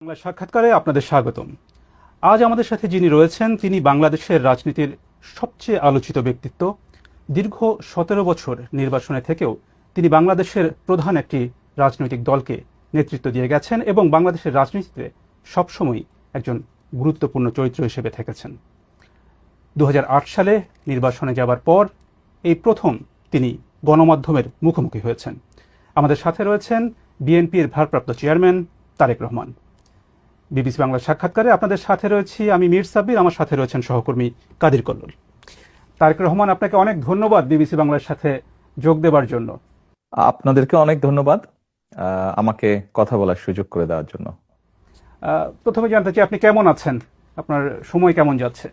বাংলা সাক্ষাৎকারে আপনাদের স্বাগতম। আজ আমাদের সাথে যিনি রয়েছেন তিনি বাংলাদেশের রাজনীতির সবচেয়ে আলোচিত ব্যক্তিত্ব। দীর্ঘ ১৭ বছর নির্বাচনে থেকেও তিনি বাংলাদেশের প্রধান একটি রাজনৈতিক দলকে নেতৃত্ব দিয়ে গেছেন এবং বাংলাদেশের রাজনীতিতে সবসময় একজন গুরুত্বপূর্ণ চরিত্র হিসেবে থেকেছেন। ২০০৮ সালে নির্বাচনে যাবার পর এই প্রথম তিনি গণমাধ্যমের মুখোমুখি হয়েছেন। আমাদের সাথে রয়েছেন বিএনপির ভারপ্রাপ্ত চেয়ারম্যান তারেক রহমান। বিবিসি বাংলার সাক্ষাৎকারে আপনাদের সাথে রয়েছি আমি মীর সাব্বির, আমার সাথে রয়েছেন সহকর্মী কাদির কল্লোল। তারেক রহমান, আপনাকে অনেক ধন্যবাদ বিবিসি বাংলার সাথে যোগ দেবার জন্য। আপনাদেরকে অনেক ধন্যবাদ আমাকে কথা বলার সুযোগ করে দেওয়ার জন্য। প্রথমে জানতে চাই, আপনি কেমন আছেন? আপনার সময় কেমন যাচ্ছে?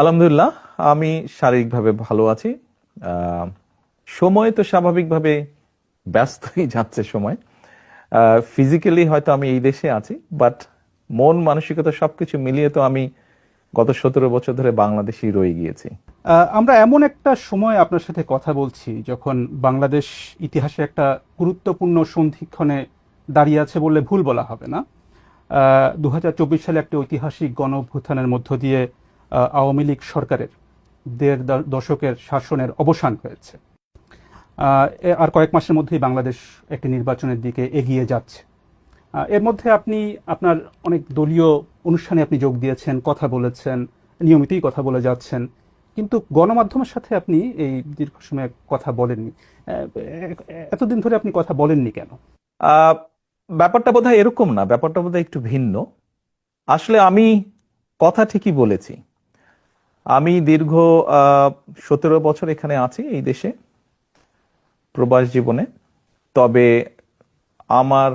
আলহামদুলিল্লাহ, আমি শারীরিকভাবে ভালো আছি। সময় তো স্বাভাবিকভাবে ব্যস্তই যাচ্ছে সময়। ফিজিক্যালি হয়তো আমি এই দেশে আছি, বাট মন মানসিকতা সবকিছু মিলিয়ে তো আমি গত ১৭ বছর ধরে বাংলাদেশেই রয়ে গিয়েছি। আমরা এমন একটা সময় আপনার সাথে কথা বলছি যখন বাংলাদেশ ইতিহাসে একটা গুরুত্বপূর্ণ সন্ধিক্ষণে দাঁড়িয়ে আছে বললে ভুল বলা হবে না। ২০২৪ সালে একটা ঐতিহাসিক গণ অভ্যুত্থানের মধ্য দিয়ে আওয়ামী লীগ সরকারের ১.৫ দশকের শাসনের অবসান হয়েছে। আর কয়েক মাসের মধ্যেই বাংলাদেশ একটি নির্বাচনের দিকে এগিয়ে যাচ্ছে। এর মধ্যে আপনি আপনার অনেক দলীয় অনুষ্ঠানে আপনি যোগ দিয়েছেন, কথা বলেছেন, নিয়মিতই কথা বলে যাচ্ছেন, কিন্তু গণমাধ্যমের সাথে আপনি এই দীর্ঘ সময় কথা বলেননি। এতদিন ধরে আপনি কথা বলেননি কেন? ব্যাপারটা বোধহয় এরকম না, ব্যাপারটা বোধহয় একটু ভিন্ন। আসলে আমি কথা ঠিকই বলেছি। আমি দীর্ঘ ১৭ বছর এখানে আছি এই দেশে প্রবাস জীবনে। তবে আমার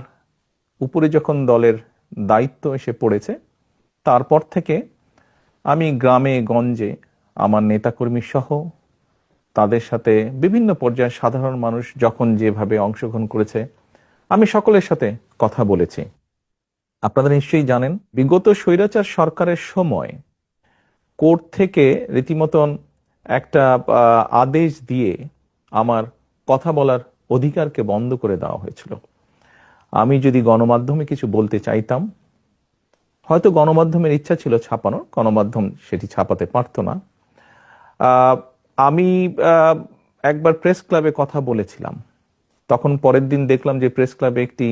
উপরে যখন দলের দায়িত্ব এসে পড়েছে তারপর থেকে আমি গ্রামে গঞ্জে আমার নেতাকর্মী সহ তাদের সাথে বিভিন্ন পর্যায়ে সাধারণ মানুষ যখন যেভাবে অংশগ্রহণ করেছে আমি সকলের সাথে কথা বলেছি। আপনারা নিশ্চয়ই জানেন, বিগত স্বৈরাচার সরকারের সময় কোর্ট থেকে রীতিমতন একটা আদেশ দিয়ে আমার কথা বলার অধিকারকে বন্ধ করে দেওয়া হয়েছিল। আমি যদি গণমাধ্যমে কিছু বলতে চাইতাম, হয়তো গণমাধ্যমের ইচ্ছা ছিল ছাপানোর, গণমাধ্যম সেটি ছাপাতে পারত না। আমি একবার প্রেস ক্লাবে কথা বলেছিলাম, তখন পরের দিন দেখলাম যে প্রেস ক্লাবে একটি,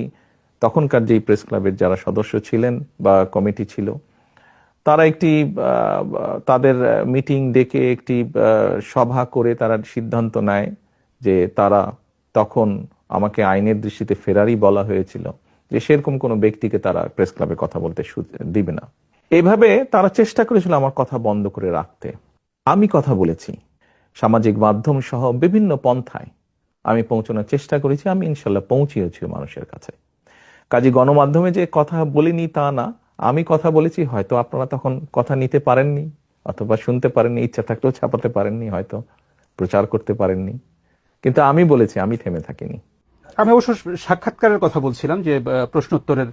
তখনকার যেই প্রেস ক্লাবের যারা সদস্য ছিলেন বা কমিটি ছিল, তারা একটি তাদের মিটিং ডেকে একটি সভা করে তারা সিদ্ধান্ত নেয় যে তারা, তখন আমাকে আইনের দৃষ্টিতে ফেরারি বলা হয়েছিল, যে সেরকম কোনো ব্যক্তিকে তারা প্রেস ক্লাবে কথা বলতে দিবে না। এইভাবে তারা চেষ্টা করেছিল আমার কথা বন্ধ করে রাখতে। আমি কথা বলেছি সামাজিক মাধ্যম সহ বিভিন্ন পন্থায়, আমি পৌঁছানোর চেষ্টা করেছি, আমি ইনশাল্লাহ পৌঁছিয়েছি মানুষের কাছে। কাজে গণমাধ্যমে যে কথা বলিনি তা না, আমি কথা বলেছি, হয়তো আপনারা তখন কথা নিতে পারেননি অথবা শুনতে পারেননি, ইচ্ছা থাকলেও ছাপাতে পারেননি, হয়তো প্রচার করতে পারেননি, কিন্তু আমি বলেছি, আমি থেমে থাকিনি। আমি অবশ্য সাক্ষাৎকারের কথা বলছিলাম, যে প্রশ্নোত্তরের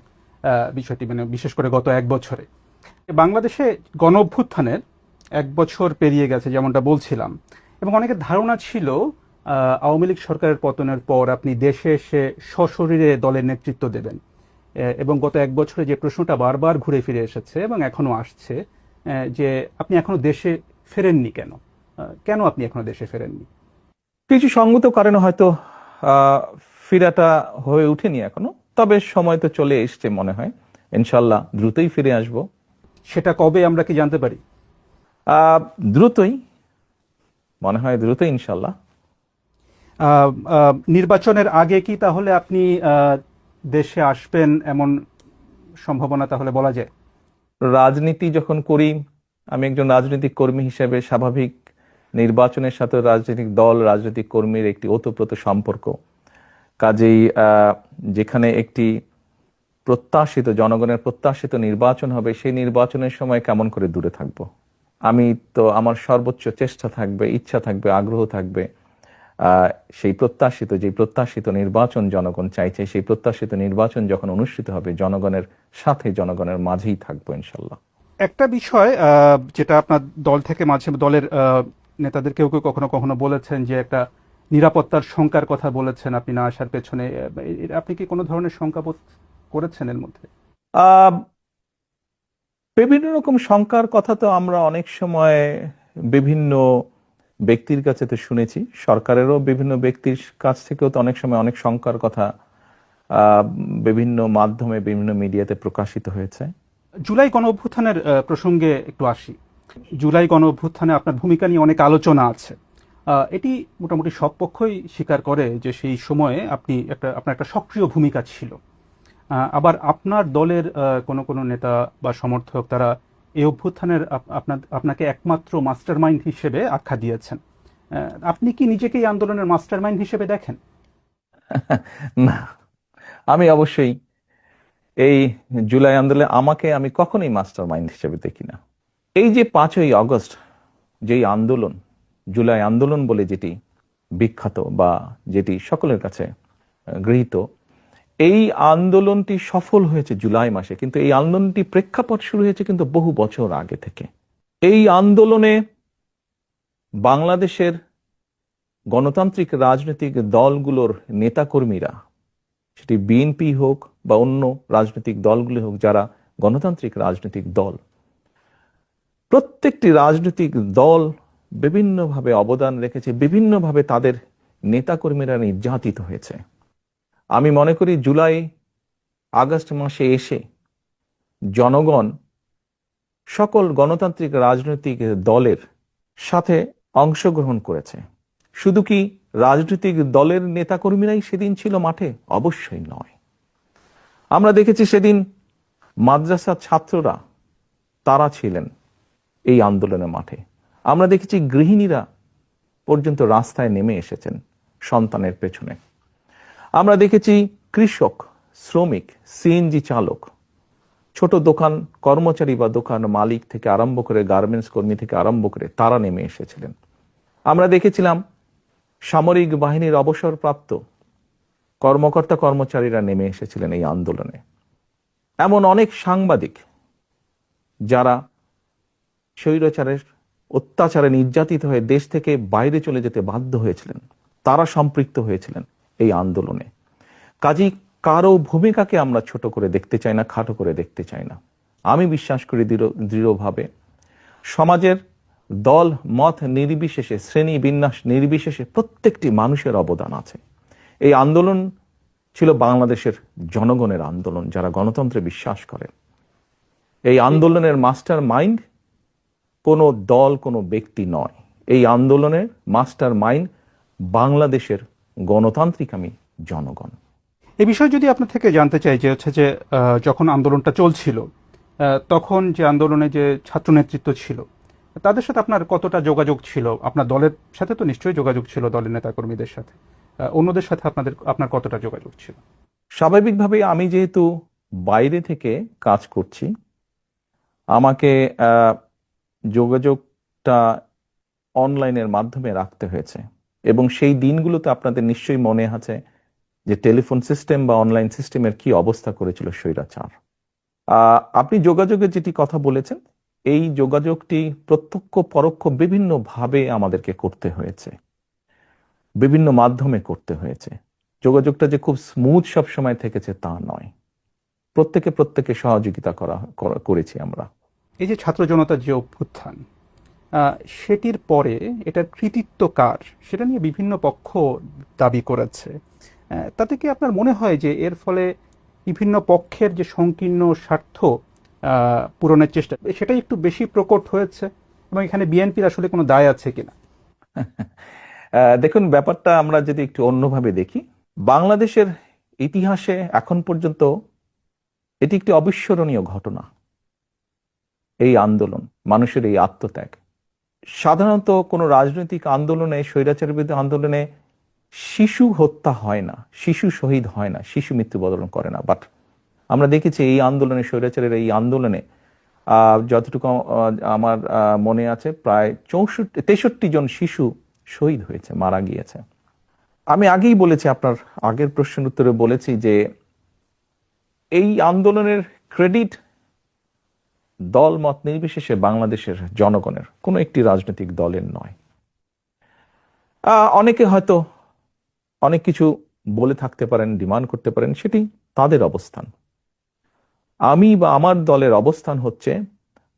বিষয়টি, মানে বিশেষ করে গত এক বছরে বাংলাদেশে গণ অভ্যুত্থানের ১ বছর পেরিয়ে গেছে যেমনটা বলছিলাম, এবং অনেকের ধারণা ছিল আওয়ামী লীগ সরকারের পতনের পর আপনি দেশে এসে সশরীরে দলের নেতৃত্ব দেবেন, এবং গত ১ বছরে যে প্রশ্নটা বারবার ঘুরে ফিরে এসেছে এবং এখনো আসছে, যে আপনি এখনো দেশে ফেরেননি কেন? কেন আপনি এখনো দেশে ফেরেননি? কিছু সঙ্গত কারণে হয়তো ফিরাটা হয়ে উঠেনি এখনো, তবে সময় তো চলে এসছে, মনে হয় ইনশাল্লাহ দ্রুতই ফিরে আসব। সেটা কবে আমরা কি জানতে পারি? দ্রুতই, মনে হয় দ্রুতই ইনশাল্লাহ। নির্বাচনের আগে কি তাহলে আপনি দেশে আসবেন এমন সম্ভাবনা তাহলে বলা যায়? রাজনীতি যখন করি, আমি একজন রাজনৈতিক কর্মী হিসেবে স্বাভাবিক নির্বাচনের সাথে রাজনৈতিক দল, রাজনৈতিক কর্মীর একটি ওতপ্রোত সম্পর্ক। কাজেই যেখানে একটি প্রত্যাশিত, জনগণের প্রত্যাশিত নির্বাচন হবে, সেই নির্বাচনের সময় কেমন করে দূরে থাকব? আমি তো, আমার সর্বোচ্চ চেষ্টা থাকবে, ইচ্ছা থাকবে, আগ্রহ থাকবে সেই প্রত্যাশিত নির্বাচন জনগণ চাইছে, সেই প্রত্যাশিত নির্বাচন যখন অনুষ্ঠিত হবে জনগণের সাথে, জনগণের মাঝেই থাকবো ইনশাল্লাহ। একটা বিষয় যেটা আপনার দল থেকে মাঝে, দলের নেতাদের কেউ কেউ কখনো কখনো বলেছেন যে একটা নিরাপত্তার শঙ্কার কথা বলেছেন আপনি না আসার পেছনে। আপনি কি কোনো ধরনের শঙ্কাবোধ করেছেন এর মধ্যে? আহ বিভিন্ন রকম শঙ্কার কথা তো আমরা অনেক সময় বিভিন্ন ব্যক্তির কাছে তো শুনেছি, সরকারেরও বিভিন্ন ব্যক্তির কাছ থেকেও তো অনেক সময় অনেক শঙ্কার কথা আহ, বিভিন্ন মাধ্যমে বিভিন্ন মিডিয়াতে প্রকাশিত হয়েছে। জুলাই গণ অভ্যুত্থানের প্রসঙ্গে একটু আসি। জুলাই গণ অভ্যুত্থানে আপনার ভূমিকা নিয়ে অনেক আলোচনা আছে। এটি মোটামুটি সব পক্ষই স্বীকার করে যে সেই সময়ে আপনার একটা সক্রিয় ভূমিকা ছিল। আবার আপনার দলের কোনো কোনো নেতা বা সমর্থক তারা এই অভ্যুত্থানের আপনাকে একমাত্র মাস্টারমাইন্ড হিসেবে আখ্যা দিয়েছেন। আপনি কি নিজেকে এই আন্দোলনের মাস্টারমাইন্ড হিসেবে দেখেন? না, আমি অবশ্যই এই জুলাই আন্দোলনে আমি কখনোই মাস্টার মাইন্ড হিসেবে দেখি না। এই যে 5ই আগস্ট যেই আন্দোলন, জুলাই আন্দোলন বলে যেটি বিখ্যাত বা যেটি সকলের কাছে গৃহীত, এই আন্দোলনটি সফল হয়েছে জুলাই মাসে, কিন্তু এই আন্দোলনটি প্রেক্ষাপট শুরু হয়েছে কিন্তু বহু বছর আগে থেকে। এই আন্দোলনে বাংলাদেশের গণতান্ত্রিক রাজনৈতিক দলগুলোর নেতাকর্মীরা, সেটি বিএনপি হোক বা অন্য রাজনৈতিক দলগুলি হোক, যারা গণতান্ত্রিক রাজনৈতিক দল, প্রত্যেকটি রাজনৈতিক দল বিভিন্নভাবে অবদান রেখেছে, বিভিন্নভাবে তাদের নেতাকর্মীরা নির্যাতিত হয়েছে। আমি মনে করি জুলাই আগস্ট মাসে এসে জনগণ সকল গণতান্ত্রিক রাজনৈতিক দলের সাথে অংশগ্রহণ করেছে। শুধু কি রাজনৈতিক দলের নেতাকর্মীরাই সেদিন ছিল মাঠে? অবশ্যই নয়। আমরা দেখেছি সেদিন মাদ্রাসার ছাত্ররা, তারা ছিলেন এই আন্দোলনের মাঠে। আমরা দেখেছি গৃহিণীরা পর্যন্ত রাস্তায় নেমে এসেছেন সন্তানের পেছনে। আমরা দেখেছি কৃষক, শ্রমিক, সিএনজি চালক, ছোট দোকান কর্মচারী বা দোকান মালিক থেকে আরম্ভ করে গার্মেন্টস কর্মী থেকে আরম্ভ করে তারা নেমে এসেছিলেন। আমরা দেখেছিলাম সামরিক বাহিনীর অবসরপ্রাপ্ত কর্মকর্তা কর্মচারীরা নেমে এসেছিলেন এই আন্দোলনে। এমন অনেক সাংবাদিক যারা স্বৈরাচারের অত্যাচারে নির্যাতিত হয়ে দেশ থেকে বাইরে চলে যেতে বাধ্য হয়েছিলেন, তারা সম্পৃক্ত হয়েছিলেন এই আন্দোলনে। কাজেই কারো ভূমিকাকে আমরা ছোট করে দেখতে চাই না, খাটো করে দেখতে চাই না। আমি বিশ্বাস করি দৃঢ়ভাবে সমাজের দল মত নির্বিশেষে, শ্রেণী বিন্যাস নির্বিশেষে প্রত্যেকটি মানুষের অবদান আছে। এই আন্দোলন ছিল বাংলাদেশের জনগণের আন্দোলন, যারা গণতন্ত্রে বিশ্বাস করে। এই আন্দোলনের মাস্টার মাইন্ড কোনো দল, কোনো ব্যক্তি নয়। এই আন্দোলনের মাস্টার মাইন্ড বাংলাদেশের গণতান্ত্রিক জনগণ। এই বিষয়ে যদি আপনার থেকে জানতে চাই যে হচ্ছে যে যখন আন্দোলনটা চলছিল, তখন যে আন্দোলনে যে ছাত্র নেতৃত্ব ছিল তাদের সাথে আপনার কতটা যোগাযোগ ছিল? আপনার দলের সাথে তো নিশ্চয়ই যোগাযোগ ছিল, দলের নেতাকর্মীদের সাথে। অন্যদের সাথে আপনার কতটা যোগাযোগ ছিল? স্বাভাবিকভাবে আমি যেহেতু বাইরে থেকে কাজ করছি, আমাকে যোগাযোগটা অনলাইনের মাধ্যমে রাখতে হয়েছে। এবং সেই দিনগুলোতে আপনাদের নিশ্চয়ই মনে আছে যে টেলিফোন সিস্টেম বা অনলাইন সিস্টেমের কি অবস্থা করেছিল স্বৈরাচার। আপনি যোগাযোগের যেটি কথা বলেছেন, এই যোগাযোগটি প্রত্যক্ষ পরোক্ষ বিভিন্ন ভাবে আমাদেরকে করতে হয়েছে, বিভিন্ন মাধ্যমে করতে হয়েছে। যোগাযোগটা যে খুব স্মুথ সব সময় থেকেছে তা নয়। প্রত্যেকে সহযোগিতা করেছি আমরা। এই যে ছাত্র জনতার যে অভ্যুত্থান, সেটির পরে এটার কৃতিত্ব কার সেটা নিয়ে বিভিন্ন পক্ষ দাবি করেছে। তাতে কি আপনার মনে হয় যে এর ফলে বিভিন্ন পক্ষের যে সংকীর্ণ স্বার্থ পূরণের চেষ্টা, সেটাই একটু বেশি প্রকট হয়েছে, এবং এখানে বিএনপির আসলে কোনো দায় আছে কিনা? দেখুন, ব্যাপারটা আমরা যদি একটু অন্যভাবে দেখি, বাংলাদেশের ইতিহাসে এখন পর্যন্ত এটি একটি অবিস্মরণীয় ঘটনা। এই আন্দোলন, মানুষের এই আত্মত্যাগ। সাধারণত কোনো রাজনৈতিক আন্দোলনে, স্বৈরাচারের বিরুদ্ধে আন্দোলনে শিশু হত্যা হয় না, শিশু শহীদ হয় না, শিশু মৃত্যুবরণ করে না। বাট আমরা দেখেছি এই আন্দোলনে, স্বৈরাচারের এই আন্দোলনে যতটুকু আমার মনে আছে, প্রায় 63 জন শিশু শহীদ হয়েছে, মারা গিয়েছে। আমি আগেই বলেছি, আপনার আগের প্রশ্নের উত্তরে বলেছি যে এই আন্দোলনের ক্রেডিট দল মত নির্বিশেষে বাংলাদেশের জনগণের, কোনো একটি রাজনৈতিক দলের নয়। অনেকে হয়তো অনেক কিছু বলে থাকতে পারেন, ডিমান্ড করতে পারেন, সেটি তাদের অবস্থান। আমি বা আমার দলের অবস্থান হচ্ছে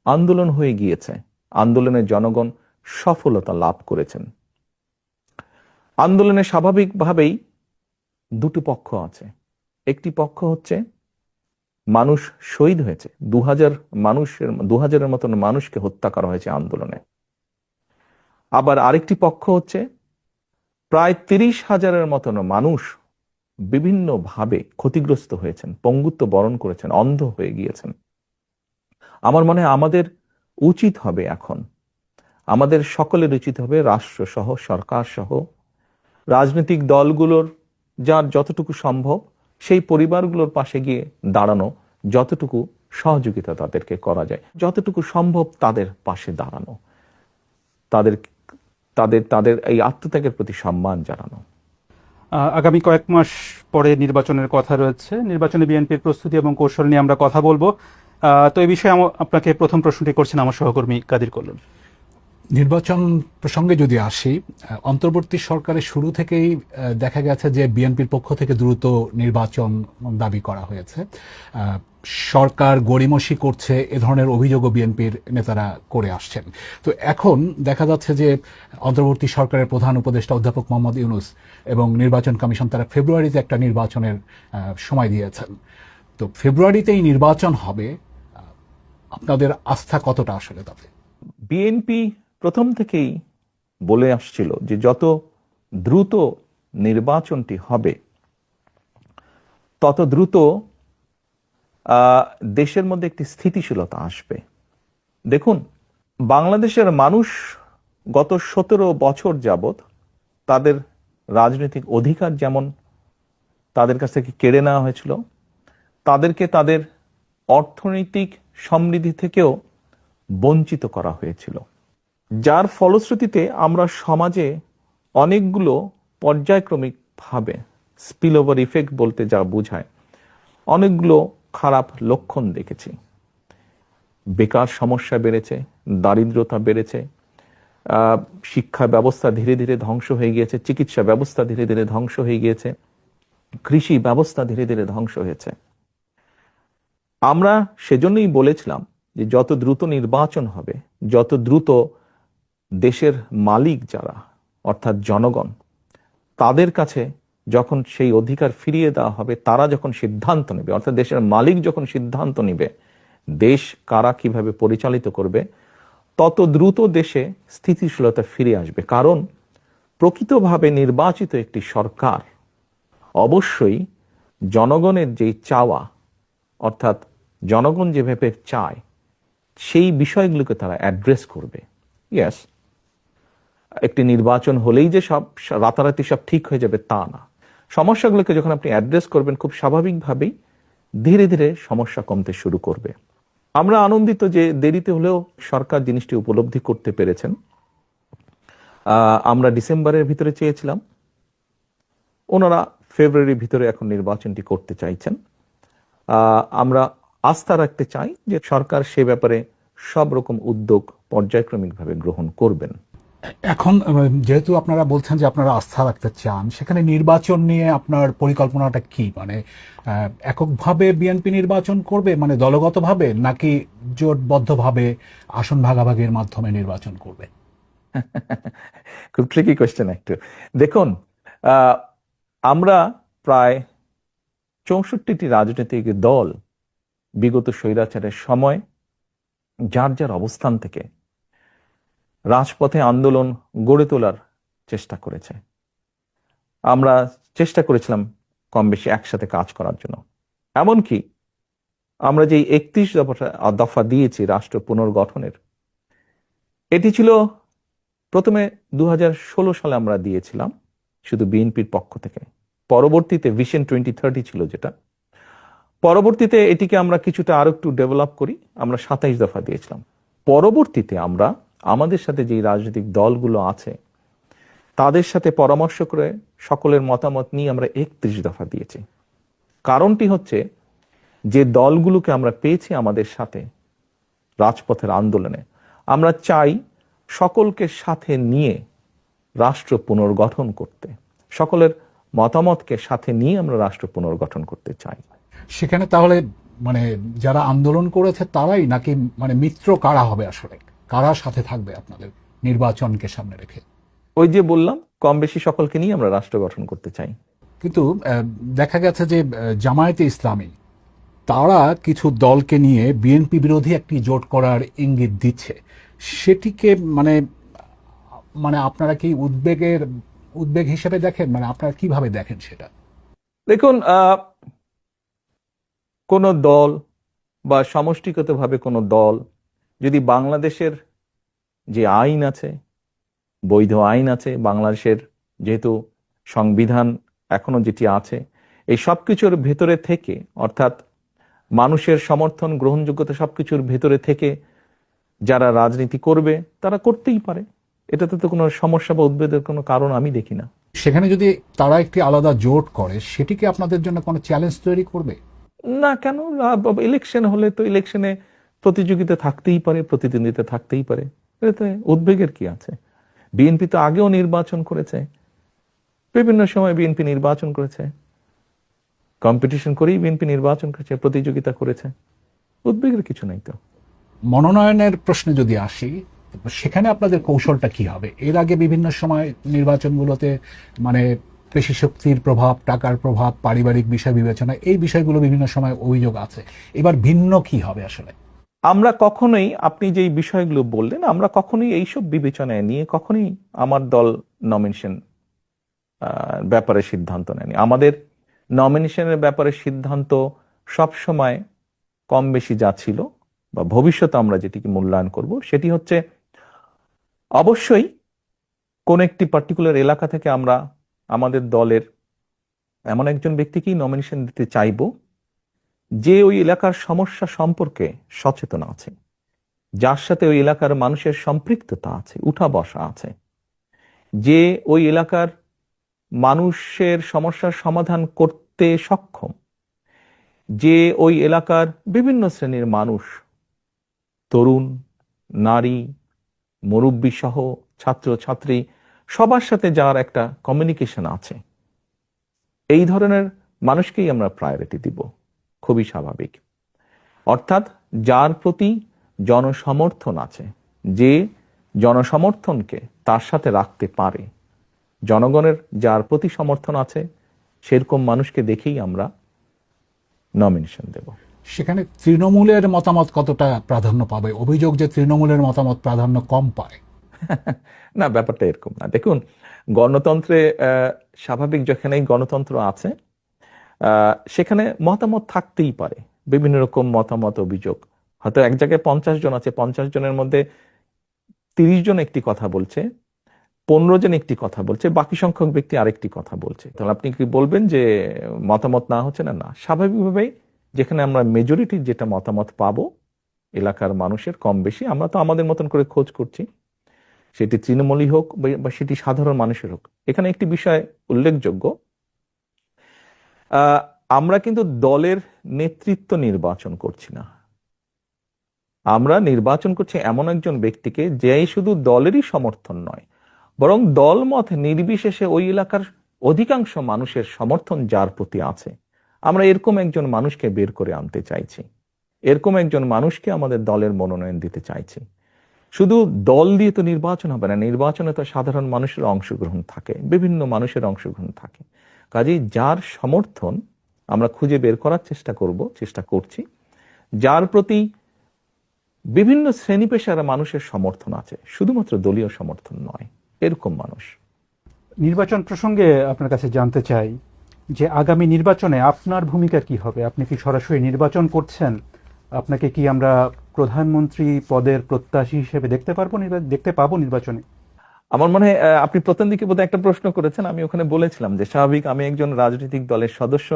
আন্দোলন হয়ে গিয়েছে, আন্দোলনের জনগণ সফলতা লাভ করেছেন। আন্দোলনে স্বাভাবিকভাবেই দুটো পক্ষ আছে। একটি পক্ষ হচ্ছে মানুষ শহীদ হয়েছে, 2000-এর মতন মানুষকে হত্যা করা হয়েছে আন্দোলনে। আবার আরেকটি পক্ষ হচ্ছে প্রায় 30,000-এর মতন মানুষ বিভিন্নভাবে ক্ষতিগ্রস্ত হয়েছেন, পঙ্গুত্ব বরণ করেছেন, অন্ধ হয়ে গিয়েছেন। আমার মনে হয় আমাদের উচিত হবে এখন, আমাদের সকলের উচিত হবে রাষ্ট্র সহ, সরকার সহ, রাজনৈতিক দলগুলোর যার যতটুকু সম্ভব সেই পরিবারগুলোর পাশে গিয়ে দাঁড়ানো, যতটুকু সহযোগিতা তাদেরকে করা যায়, যতটুকু সম্ভব তাদের পাশে দাঁড়ানো, তাদের তাদের তাদের এই আত্মত্যাগের প্রতি সম্মান জানানো। আগামী কয়েক মাস পরে নির্বাচনের কথা রয়েছে। নির্বাচনে বিএনপির প্রস্তুতি এবং কৌশল নিয়ে আমরা কথা বলবো। তো এই বিষয়ে আপনাকে প্রথম প্রশ্নটি করছেন আমার সহকর্মী কাদির কল্লোল। নির্বাচন প্রসঙ্গে যদি আসি, অন্তর্বর্তী সরকারের শুরু থেকেই দেখা গেছে যে বিএনপির পক্ষ থেকে দ্রুত নির্বাচন দাবি করা হয়েছে। সরকার গড়িমসি করছে, এ ধরনের অভিযোগও বিএনপির নেতারা করে আসছেন। তো এখন দেখা যাচ্ছে যে অন্তর্বর্তী সরকারের প্রধান উপদেষ্টা অধ্যাপক মোহাম্মদ ইউনূস এবং নির্বাচন কমিশন তারা ফেব্রুয়ারিতে একটা নির্বাচনের সময় দিয়েছেন। তো ফেব্রুয়ারিতেই নির্বাচন হবে, আপনাদের আস্থা কতটা আসলে তাতে? বিএনপি প্রথম থেকেই বলে আসছিল যে যত দ্রুত নির্বাচনটি হবে তত দ্রুত দেশের মধ্যে একটি স্থিতিশীলতা আসবে। দেখুন, বাংলাদেশের মানুষ গত 17 বছর যাবৎ তাদের রাজনৈতিক অধিকার যেমন তাদের কাছ থেকে কেড়ে নেওয়া হয়েছিল, তাদেরকে তাদের অর্থনৈতিক সমৃদ্ধি থেকেও বঞ্চিত করা হয়েছিল, যার ফলশ্রুতিতে আমরা সমাজে অনেকগুলো পর্যায়ক্রমিকভাবে স্পিল ওভার ইফেক্ট বলতে যা বোঝায় অনেকগুলো খারাপ লক্ষণ দেখেছি। বেকার সমস্যা বেড়েছে, দারিদ্রতা বেড়েছে, শিক্ষা ব্যবস্থা ধীরে ধীরে ধ্বংস হয়ে গিয়েছে, চিকিৎসা ব্যবস্থা ধীরে ধীরে ধ্বংস হয়ে গিয়েছে, কৃষি ব্যবস্থা ধীরে ধীরে ধ্বংস হয়েছে। আমরা সেজন্যই বলেছিলাম যে যত দ্রুত নির্বাচন হবে, যত দ্রুত দেশের মালিক যারা অর্থাৎ জনগণ, তাদের কাছে যখন সেই অধিকার ফিরিয়ে দেওয়া হবে, তারা যখন সিদ্ধান্ত নেবে, অর্থাৎ দেশের মালিক যখন সিদ্ধান্ত নেবে দেশ কারা কিভাবে পরিচালিত করবে, তত দ্রুত দেশে স্থিতিশীলতা ফিরে আসবে। কারণ প্রকৃতভাবে নির্বাচিত একটি সরকার অবশ্যই জনগণের যেই চাওয়া, অর্থাৎ জনগণ যেভাবে চায় সেই বিষয়গুলোকে তারা অ্যাড্রেস করবে। ইয়েস, একটি নির্বাচন হলেই যে সব রাতারাতি সব ঠিক হয়ে যাবে তা না। সমস্যাগুলোকে যখন আপনি অ্যাড্রেস করবেন, খুব স্বাভাবিকভাবেই ধীরে ধীরে সমস্যা কমতে শুরু করবে। আমরা আনন্দিত যে দেরিতে হলেও সরকার জিনিসটি উপলব্ধি করতে পেরেছেন। আমরা ডিসেম্বরের ভিতরে চেয়েছিলাম, ওনারা ফেব্রুয়ারির ভিতরে এখন নির্বাচনটি করতে চাইছেন। আমরা আস্থা রাখতে চাই যে সরকার সে ব্যাপারে সব রকম উদ্যোগ পর্যায়ক্রমিকভাবে গ্রহণ করবেন। এখন যেহেতু আপনারা বলছেন যে আপনারা আস্থা রাখতে চান, সেখানে নির্বাচন নিয়ে আপনার পরিকল্পনাটা কি? মানে এককভাবে বিএনপি নির্বাচন করবে, মানে দলগতভাবে, নাকি জোটবদ্ধভাবে আসন ভাগাভাগির মাধ্যমে নির্বাচন করবে? খুব ট্রিকি কোয়েশ্চেন একটু। দেখুন, আমরা প্রায় 64টি রাজনৈতিক দল বিগত স্বৈরাচারের সময় যার যার অবস্থান থেকে রাজপথে আন্দোলন গড়ে তোলার চেষ্টা করেছে। আমরা চেষ্টা করেছিলাম কম বেশি একসাথে কাজ করার জন্য। এমনকি আমরা যে 31 দফা দিয়েছি রাষ্ট্র পুনর্গঠনের, এটি ছিল প্রথমে 2016 সালে আমরা দিয়েছিলাম শুধু বিএনপির পক্ষ থেকে। পরবর্তীতে ভিশন 2030 ছিল যেটা, পরবর্তীতে এটিকে আমরা কিছুটা আরো একটু ডেভেলপ করি, আমরা 27 দফা দিয়েছিলাম। পরবর্তীতে আমরা আমাদের সাথে যে রাজনৈতিক দলগুলো আছে তাদের সাথে পরামর্শ করে সকলের মতামত নিয়ে আমরা 31 দফা দিয়েছি। কারণটি হচ্ছে যে দলগুলোকে আমরা পেয়েছি আমাদের সাথে রাজপথের আন্দোলনে, আমরা চাই সকলকে সাথে নিয়ে রাষ্ট্র পুনর্গঠন করতে, সকলের মতামতকে সাথে নিয়ে আমরা রাষ্ট্র পুনর্গঠন করতে চাই। সেখানে তাহলে মানে যারা আন্দোলন করেছে তারাই, নাকি মানে মিত্র কারা হবে আসলে, কারা সাথে থাকবে আপনাদের নির্বাচনকে সামনে রেখে? ওই যে বললাম, কম বেশি সকলকে নিয়ে আমরা রাষ্ট্র গঠন করতে চাই। কিন্তু দেখা গেছে যে জামায়াতে ইসলামী তারা কিছু দলকে নিয়ে বিএনপি বিরোধী একটি জোট করার ইঙ্গিত দিচ্ছে, সেটিকে মানে মানে আপনারা কি উদ্বেগ হিসেবে দেখেন, মানে আপনারা কিভাবে দেখেন সেটা? দেখুন, কোন দল বা সমষ্টিগতভাবে কোনো দল যদি বাংলাদেশের যে আইন আছে, বৈধ আইন আছে বাংলাদেশের, যেহেতু সংবিধান এখনো যেটি আছে, এই সবকিছুর ভেতরে থেকে, অর্থাৎ মানুষের সমর্থন গ্রহণযোগ্যতা সবকিছুর ভেতরে থেকে যারা রাজনীতি করবে তারা করতেই পারে। এটাতে তো কোনো সমস্যা বা উদ্বেগের কোনো কারণ আমি দেখি না। সেখানে যদি তারা একটি আলাদা জোট করে, সেটিকে আপনাদের জন্য কোনো চ্যালেঞ্জ তৈরি করবে? না, কেন? ইলেকশন হলে তো ইলেকশনে প্রতিযোগিতা থাকতেই পারে, প্রতিদ্বন্দ্বিতা থাকতেই পারে, এতে উদ্বেগের কি আছে? বিএনপি তো আগেও নির্বাচন করেছে, বিভিন্ন সময় বিএনপি নির্বাচন করেছে, কম্পিটিশন করেই বিএনপি নির্বাচন করেছে, প্রতিযোগিতা করেছে, উদ্বেগের কিছু নাই তো। মনোনয়নের প্রশ্নে যদি আসি, সেখানে আপনাদের কৌশলটা কি হবে? এর আগে বিভিন্ন সময় নির্বাচনগুলোতে মানে পেশি শক্তির প্রভাব, টাকার প্রভাব, পারিবারিক বিষয় বিবেচনা, এই বিষয়গুলো বিভিন্ন সময় অভিযোগ আছে। এবার ভিন্ন কি হবে আসলে? আমরা কখনোই, আপনি যেই বিষয়গুলো বললেন, আমরা কখনোই এইসব বিবেচনায় নিয়ে কখনোই আমার দল নমিনেশন ব্যাপারে সিদ্ধান্ত নেয়নি। আমাদের নমিনেশনের ব্যাপারে সিদ্ধান্ত সব সময় কম বেশি যা ছিল বা ভবিষ্যতে আমরা যেটিকে মূল্যায়ন করব, সেটি হচ্ছে অবশ্যই কোন একটি পার্টিকুলার এলাকা থেকে আমরা আমাদের দলের এমন একজন ব্যক্তিকেই নমিনেশন দিতে চাইব যে ওই এলাকার সমস্যা সম্পর্কে সচেতন আছে, যার সাথে ওই এলাকার মানুষের সম্পৃক্ততা আছে, উঠা বসা আছে, যে ওই এলাকার মানুষের সমস্যার সমাধান করতে সক্ষম, যে ওই এলাকার বিভিন্ন শ্রেণীর মানুষ, তরুণ, নারী, মুরব্বী সহ ছাত্র ছাত্রী, সবার সাথে যার একটা কমিউনিকেশন আছে, এই ধরনের মানুষকেই আমরা প্রায়োরিটি দিব। খুবই স্বাভাবিক। অর্থাৎ যার প্রতি জনসমর্থন আছে, যে জনসমর্থনকে তার সাথে রাখতে পারে, জনগণের যার প্রতি সমর্থন আছে, সেরকম মানুষকে দেখেই আমরা নমিনেশন দেব। সেখানে তৃণমূলের মতামত কতটা প্রাধান্য পাবে? অভিযোগ যে তৃণমূলের মতামত প্রাধান্য কম পায়। না, ব্যাপারটা এরকম না। দেখুন, গণতন্ত্রে স্বাভাবিক যেখানেই গণতন্ত্র আছে সেখানে মতামত থাকতেই পারে, বিভিন্ন রকম মতামত, অভিযোগ। হয়তো এক জায়গায় 50 জন আছে, 50 জনের মধ্যে 30 জন একটি কথা বলছে, 15 জন একটি কথা বলছে, বাকি সংখ্যক ব্যক্তি আরেকটি কথা বলছে। তাহলে আপনি কি বলবেন যে মতামত না হচ্ছে? না, না, স্বাভাবিকভাবেই যেখানে আমরা মেজরিটির যেটা মতামত পাবো এলাকার মানুষের কম বেশি, আমরা তো আমাদের মতন করে খোঁজ করছি, সেটি তৃণমূলই হোক বা সেটি সাধারণ মানুষের হোক। এখানে একটি বিষয় উল্লেখযোগ্য, আমরা কিন্তু দলের নেতৃত্ব নির্বাচন করছি না, আমরা নির্বাচন করছি এমন একজন ব্যক্তিকে যে শুধু দলেরই সমর্থন নয়, বরং দলমত নির্বিশেষে ওই এলাকার অধিকাংশ মানুষের সমর্থন যার প্রতি আছে, আমরা এরকম একজন মানুষকে বের করে আনতে চাইছি, এরকম একজন মানুষকে আমাদের দলের মনোনয়ন দিতে চাইছি। শুধু দল দিয়ে তো নির্বাচন হবে না, নির্বাচনে তো সাধারণ মানুষের অংশগ্রহণ থাকে, বিভিন্ন মানুষের অংশগ্রহণ থাকে। কাজেই যার সমর্থন আমরা খুঁজে বের করার চেষ্টা করছি, যার প্রতি বিভিন্ন শ্রেণী পেশার মানুষের সমর্থন আছে, শুধুমাত্র দলীয় সমর্থন নয়, এরকম মানুষ। নির্বাচন প্রসঙ্গে আপনার কাছে জানতে চাই যে আগামী নির্বাচনে আপনার ভূমিকা কি হবে? আপনি কি সরাসরি নির্বাচন করছেন? আপনাকে কি আমরা প্রধানমন্ত্রী পদের প্রত্যাশী হিসেবে দেখতে পাবো নির্বাচনে? আমার মনে হয় আপনি প্রথম দিকে বোধহয় একটা প্রশ্ন করেছেন, আমি ওখানে বলেছিলাম যে স্বাভাবিক আমি একজন রাজনৈতিক দলের সদস্য,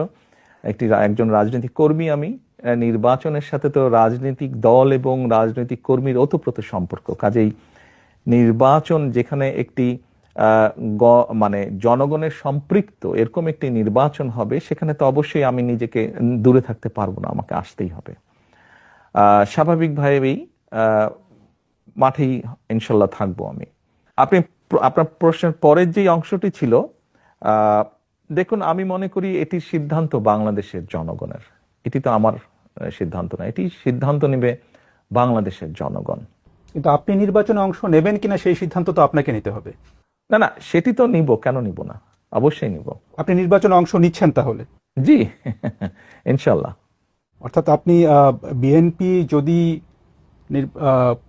একজন রাজনৈতিক কর্মী। আমি নির্বাচনের সাথে তো রাজনৈতিক দল এবং রাজনৈতিক কর্মীর ওতপ্রোত সম্পর্ক। কাজেই নির্বাচন যেখানে একটি মানে জনগণের সম্পৃক্ত এরকম একটি নির্বাচন হবে, সেখানে তো অবশ্যই আমি নিজেকে দূরে থাকতে পারবো না, আমাকে আসতেই হবে। স্বাভাবিকভাবেই মাঠেই ইনশাল্লাহ থাকবো আমি। আপনার প্রশ্নের পরের যে অংশটি ছিল, দেখুন, আমি মনে করি এটির সিদ্ধান্ত বাংলাদেশের জনগণের, এটি তো আমার সিদ্ধান্ত না, এটি সিদ্ধান্ত নেবে বাংলাদেশের জনগণ। কিন্তু আপনি নির্বাচনে অংশ নেবেন কিনা সেই সিদ্ধান্ত তো আপনাকে নিতে হবে। না না, সেটি তো নিব, কেন নিব না, অবশ্যই নিব। আপনি নির্বাচনে অংশ নিচ্ছেন তাহলে? জি, ইনশাল্লাহ। অর্থাৎ আপনি বিএনপি যদি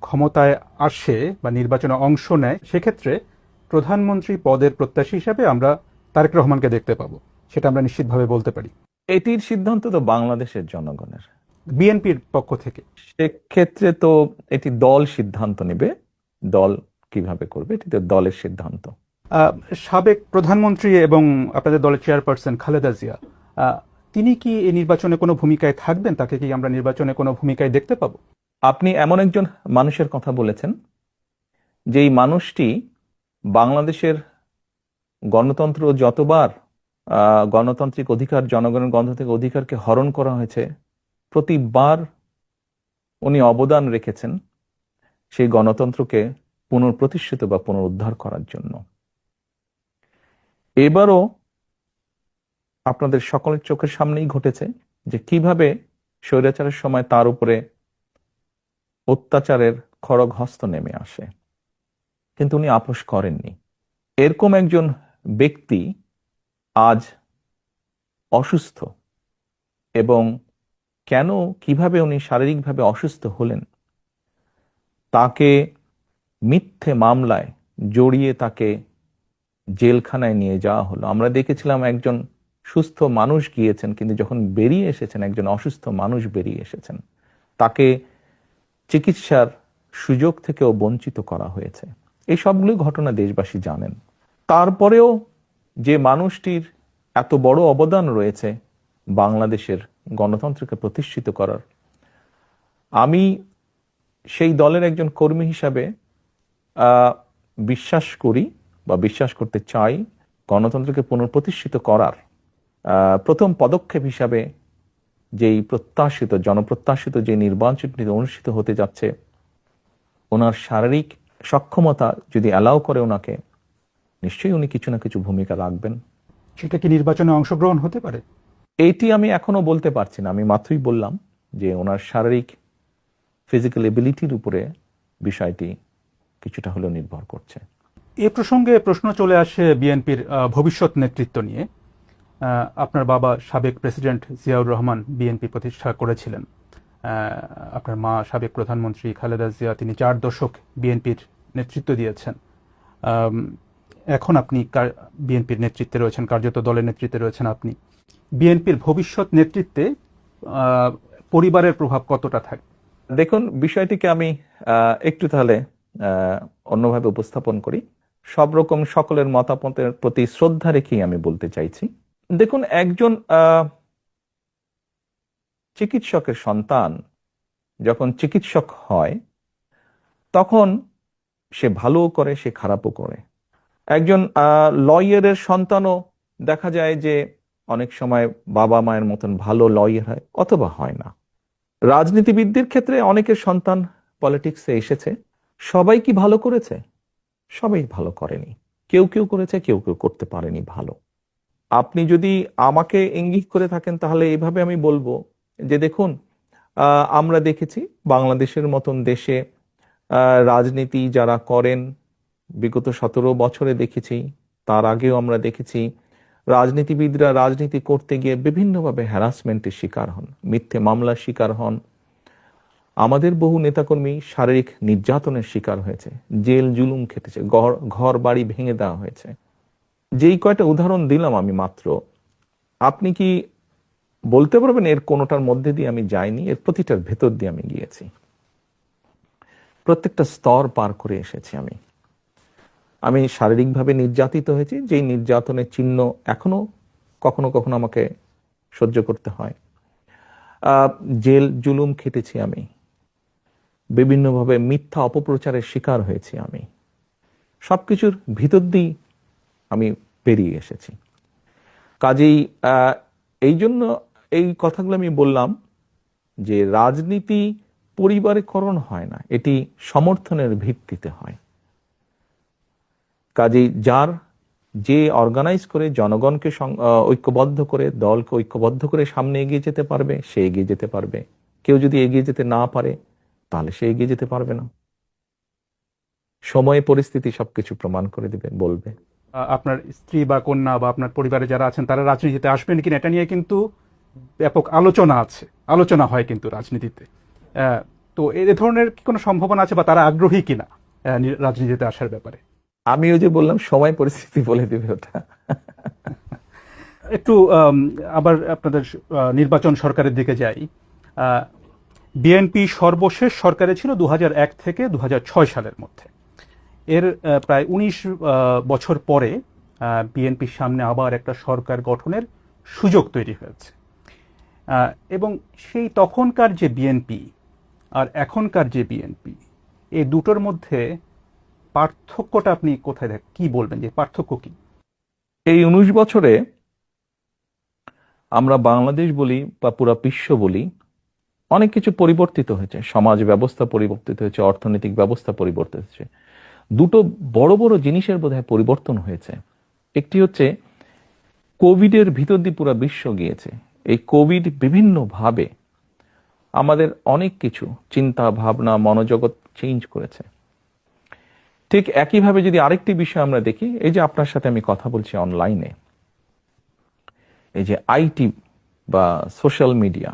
ক্ষমতায় আসে বা নির্বাচনে অংশ নেয়, সেক্ষেত্রে প্রধানমন্ত্রী পদের প্রত্যাশী হিসাবে আমরা তারেক রহমানকে দেখতে পাবো, সেটা আমরা নিশ্চিতভাবে বলতে পারি। এটির সিদ্ধান্ত তো বাংলাদেশের জনগণের, বিএনপির পক্ষ থেকে। সেক্ষেত্রে তো এটি দল সিদ্ধান্ত নেবে, দল কিভাবে করবে এটি তো দলের সিদ্ধান্ত। সাবেক প্রধানমন্ত্রী এবং আপনাদের দলের চেয়ারপারসন খালেদা জিয়া, তিনি কি এই নির্বাচনে কোনো ভূমিকায় থাকবেন? তাকে কি আমরা নির্বাচনে কোনো ভূমিকায় দেখতে পাবো? আপনি এমন একজন মানুষের কথা বলেছেন, যেই মানুষটি বাংলাদেশের গণতন্ত্র যতবার গণতান্ত্রিক অধিকার, জনগণের গণতান্ত্রিক অধিকারকে হরণ করা হয়েছে, প্রতিবার উনি অবদান রেখেছেন সেই গণতন্ত্রকে পুনঃপ্রতিষ্ঠিত বা পুনরুদ্ধার করার জন্য। এবারও আপনাদের সকলের চোখের সামনেই ঘটেছে যে কিভাবে স্বৈরাচারের সময় তার উপরে অত্যাচারের খড়গ হস্ত নেমে আসে, কিন্তু উনি আপোষ করেননি। এরকম একজন ব্যক্তি আজ অসুস্থ, এবং কেন, কিভাবে উনি শারীরিকভাবে অসুস্থ হলেন, তাকে মিথ্যে মামলায় জড়িয়ে তাকে জেলখানায় নিয়ে যাওয়া হলো। আমরা দেখেছিলাম একজন সুস্থ মানুষ গিয়েছেন, কিন্তু যখন বেরিয়ে এসেছেন একজন অসুস্থ মানুষ বেরিয়ে এসেছেন, তাকে চিকিৎসার সুযোগ থেকেও বঞ্চিত করা হয়েছে। এই সবগুলো ঘটনা দেশবাসী জানেন। তারপরেও যে মানুষটির এত বড় অবদান রয়েছে বাংলাদেশের গণতন্ত্রকে প্রতিষ্ঠিত করার, আমি সেই দলের একজন কর্মী হিসাবে বিশ্বাস করি বা বিশ্বাস করতে চাই, গণতন্ত্রকে পুনঃপ্রতিষ্ঠিত করার প্রথম পদক্ষেপ হিসাবে যেই প্রত্যাশিত, জনপ্রত্যাশিত যে নির্বাচনটি অনুষ্ঠিত হতে যাচ্ছে, ওনার শারীরিক সক্ষমতা যদি অ্যালাউ করে ওনাকে, নিশ্চয়ই উনি কিছু না কিছু ভূমিকা রাখবেন। সেটা কি নির্বাচনে অংশগ্রহণ হতে পারে? এইটি আমি এখনো বলতে পারছি না। আমি মাত্রই বললাম যে ওনার শারীরিক ফিজিক্যাল এবিলিটির উপরে বিষয়টি কিছুটা হলেও নির্ভর করছে। এ প্রসঙ্গে প্রশ্ন চলে আসে বিএনপির ভবিষ্যৎ নেতৃত্ব নিয়ে। আপনার বাবা সাবেক প্রেসিডেন্ট জিয়াউর রহমান বিএনপি প্রতিষ্ঠা করেছিলেন। আপনার মা সাবেক প্রধানমন্ত্রী খালেদা জিয়া, তিনি 4 দশক বিএনপির নেতৃত্ব দিয়েছেন। এখন আপনি বিএনপির নেতৃত্বে রয়েছেন, কার্যত দলের নেতৃত্বে রয়েছেন আপনি। বিএনপির ভবিষ্যৎ নেতৃত্বে পরিবারের প্রভাব কতটা থাকে? দেখুন, বিষয়টিকে আমি একটু তাহলে অন্যভাবে উপস্থাপন করি। সব রকম সকলের মতামতের প্রতি শ্রদ্ধা রেখেই আমি বলতে চাইছি। দেখুন, একজন চিকিৎসকের সন্তান যখন চিকিৎসক হয়, তখন সে ভালোও করে, সে খারাপও করে। একজন লয়ারের সন্তানও দেখা যায় যে অনেক সময় বাবা মায়ের মতন ভালো লয়ার হয় অথবা হয় না। রাজনীতিবিদদের ক্ষেত্রে অনেকের সন্তান পলিটিক্সে এসেছে, সবাই কি ভালো করেছে? সবাই ভালো করেনি। কেউ কেউ করেছে, কেউ কেউ করতে পারেনি ভালো। আপনি যদি আমাকে ইঙ্গিত করে থাকেন, তাহলে এইভাবে আমি বলবো যে দেখুন, আমরা দেখেছি বাংলাদেশের মতন দেশে রাজনীতি যারা করেন, বিগত 17 বছরে দেখেছি, তার আগেও আমরা দেখেছি রাজনীতিবিদরা রাজনীতি করতে গিয়ে বিভিন্নভাবে হ্যারাসমেন্টের শিকার হন, মিথ্যে মামলার শিকার হন। আমাদের বহু নেতাকর্মী শারীরিক নির্যাতনের শিকার হয়েছে, জেল জুলুম খেটেছে, ঘর বাড়ি ভেঙে দেওয়া হয়েছে। যেই কয়টা উদাহরণ দিলাম আমি মাত্র, আপনি কি বলতে পারবেন এর কোনোটার মধ্যে দিয়ে আমি যাইনি? এর প্রতিটার ভেতর দিয়ে আমি গিয়েছি, প্রত্যেকটা স্তর পার করে এসেছি। আমি শারীরিকভাবে নির্যাতিত হয়েছি, যেই নির্যাতনের চিহ্ন এখনো কখনো কখনো আমাকে সহ্য করতে হয়। জেল জুলুম খেটেছি, আমি বিভিন্নভাবে মিথ্যা অপপ্রচারের শিকার হয়েছি। আমি সবকিছুর ভিতর দিয়ে আমি বেরিয়ে এসেছি। কাজেই এই জন্য এই কথাগুলো আমি বললাম যে রাজনীতি পরিবারীকরণ হয় না, এটি সমর্থনের ভিত্তিতে হয়। কাজেই যার যে অর্গানাইজ করে জনগণকে ঐক্যবদ্ধ করে, দলকে ঐক্যবদ্ধ করে সামনে এগিয়ে যেতে পারবে, সে এগিয়ে যেতে পারবে। কেউ যদি এগিয়ে যেতে না পারে, তাহলে সে এগিয়ে যেতে পারবে না। সময় পরিস্থিতি সবকিছু প্রমাণ করে দিবে, বলবে। আপনার স্ত্রী বা কন্যা বা আপনার পরিবারে যারা আছেন তারা রাজনীতিতে আসবেন কিনা এটা নিয়ে কিন্তু ব্যাপক আলোচনা হয় কিন্তু রাজনীতিতে। তো এই ধরনের কি কোনো সম্ভাবনা আছে বা তারা আগ্রহী কিনা রাজনীতিতে আসার ব্যাপারে? আমি ওই যে বললাম, সময় পরিস্থিতি বলে দিবে ওটা। একটু আবার আপনাদের নির্বাচন সরকারের দিকে যাই। বিএনপি সর্বশেষ সরকারে ছিল 2001 থেকে 2006 সালের মধ্যে। এর প্রায় 19 বছর পরে বিএনপির সামনে আবার একটা সরকার গঠনের সুযোগ তৈরি হয়েছে, এবং সেই তখনকার যে বিএনপি আর এখনকার যে বিএনপি, এই দুটোর মধ্যে পার্থক্যটা আপনি কোথায় কি বলবেন, যে পার্থক্য কি? এই 19 বছরে আমরা বাংলাদেশ বলি বা পুরা বিশ্ব বলি, অনেক কিছু পরিবর্তিত হয়েছে। সমাজ ব্যবস্থা পরিবর্তিত হয়েছে, অর্থনৈতিক ব্যবস্থা পরিবর্তিত হয়েছে। দুটো বড় বড় জিনিসের বোধহয় পরিবর্তন হয়েছে। একটি হচ্ছে কোভিডের ভিতর দিয়ে পুরো বিশ্ব গিয়েছে। এই কোভিড বিভিন্নভাবে আমাদের অনেক কিছু চিন্তা ভাবনা, মনোজগৎ চেঞ্জ করেছে। ঠিক একইভাবে যদি আরেকটি বিষয় আমরা দেখি, এই যে আপনার সাথে আমি কথা বলছি অনলাইনে, এই যে আইটি বা সোশ্যাল মিডিয়া,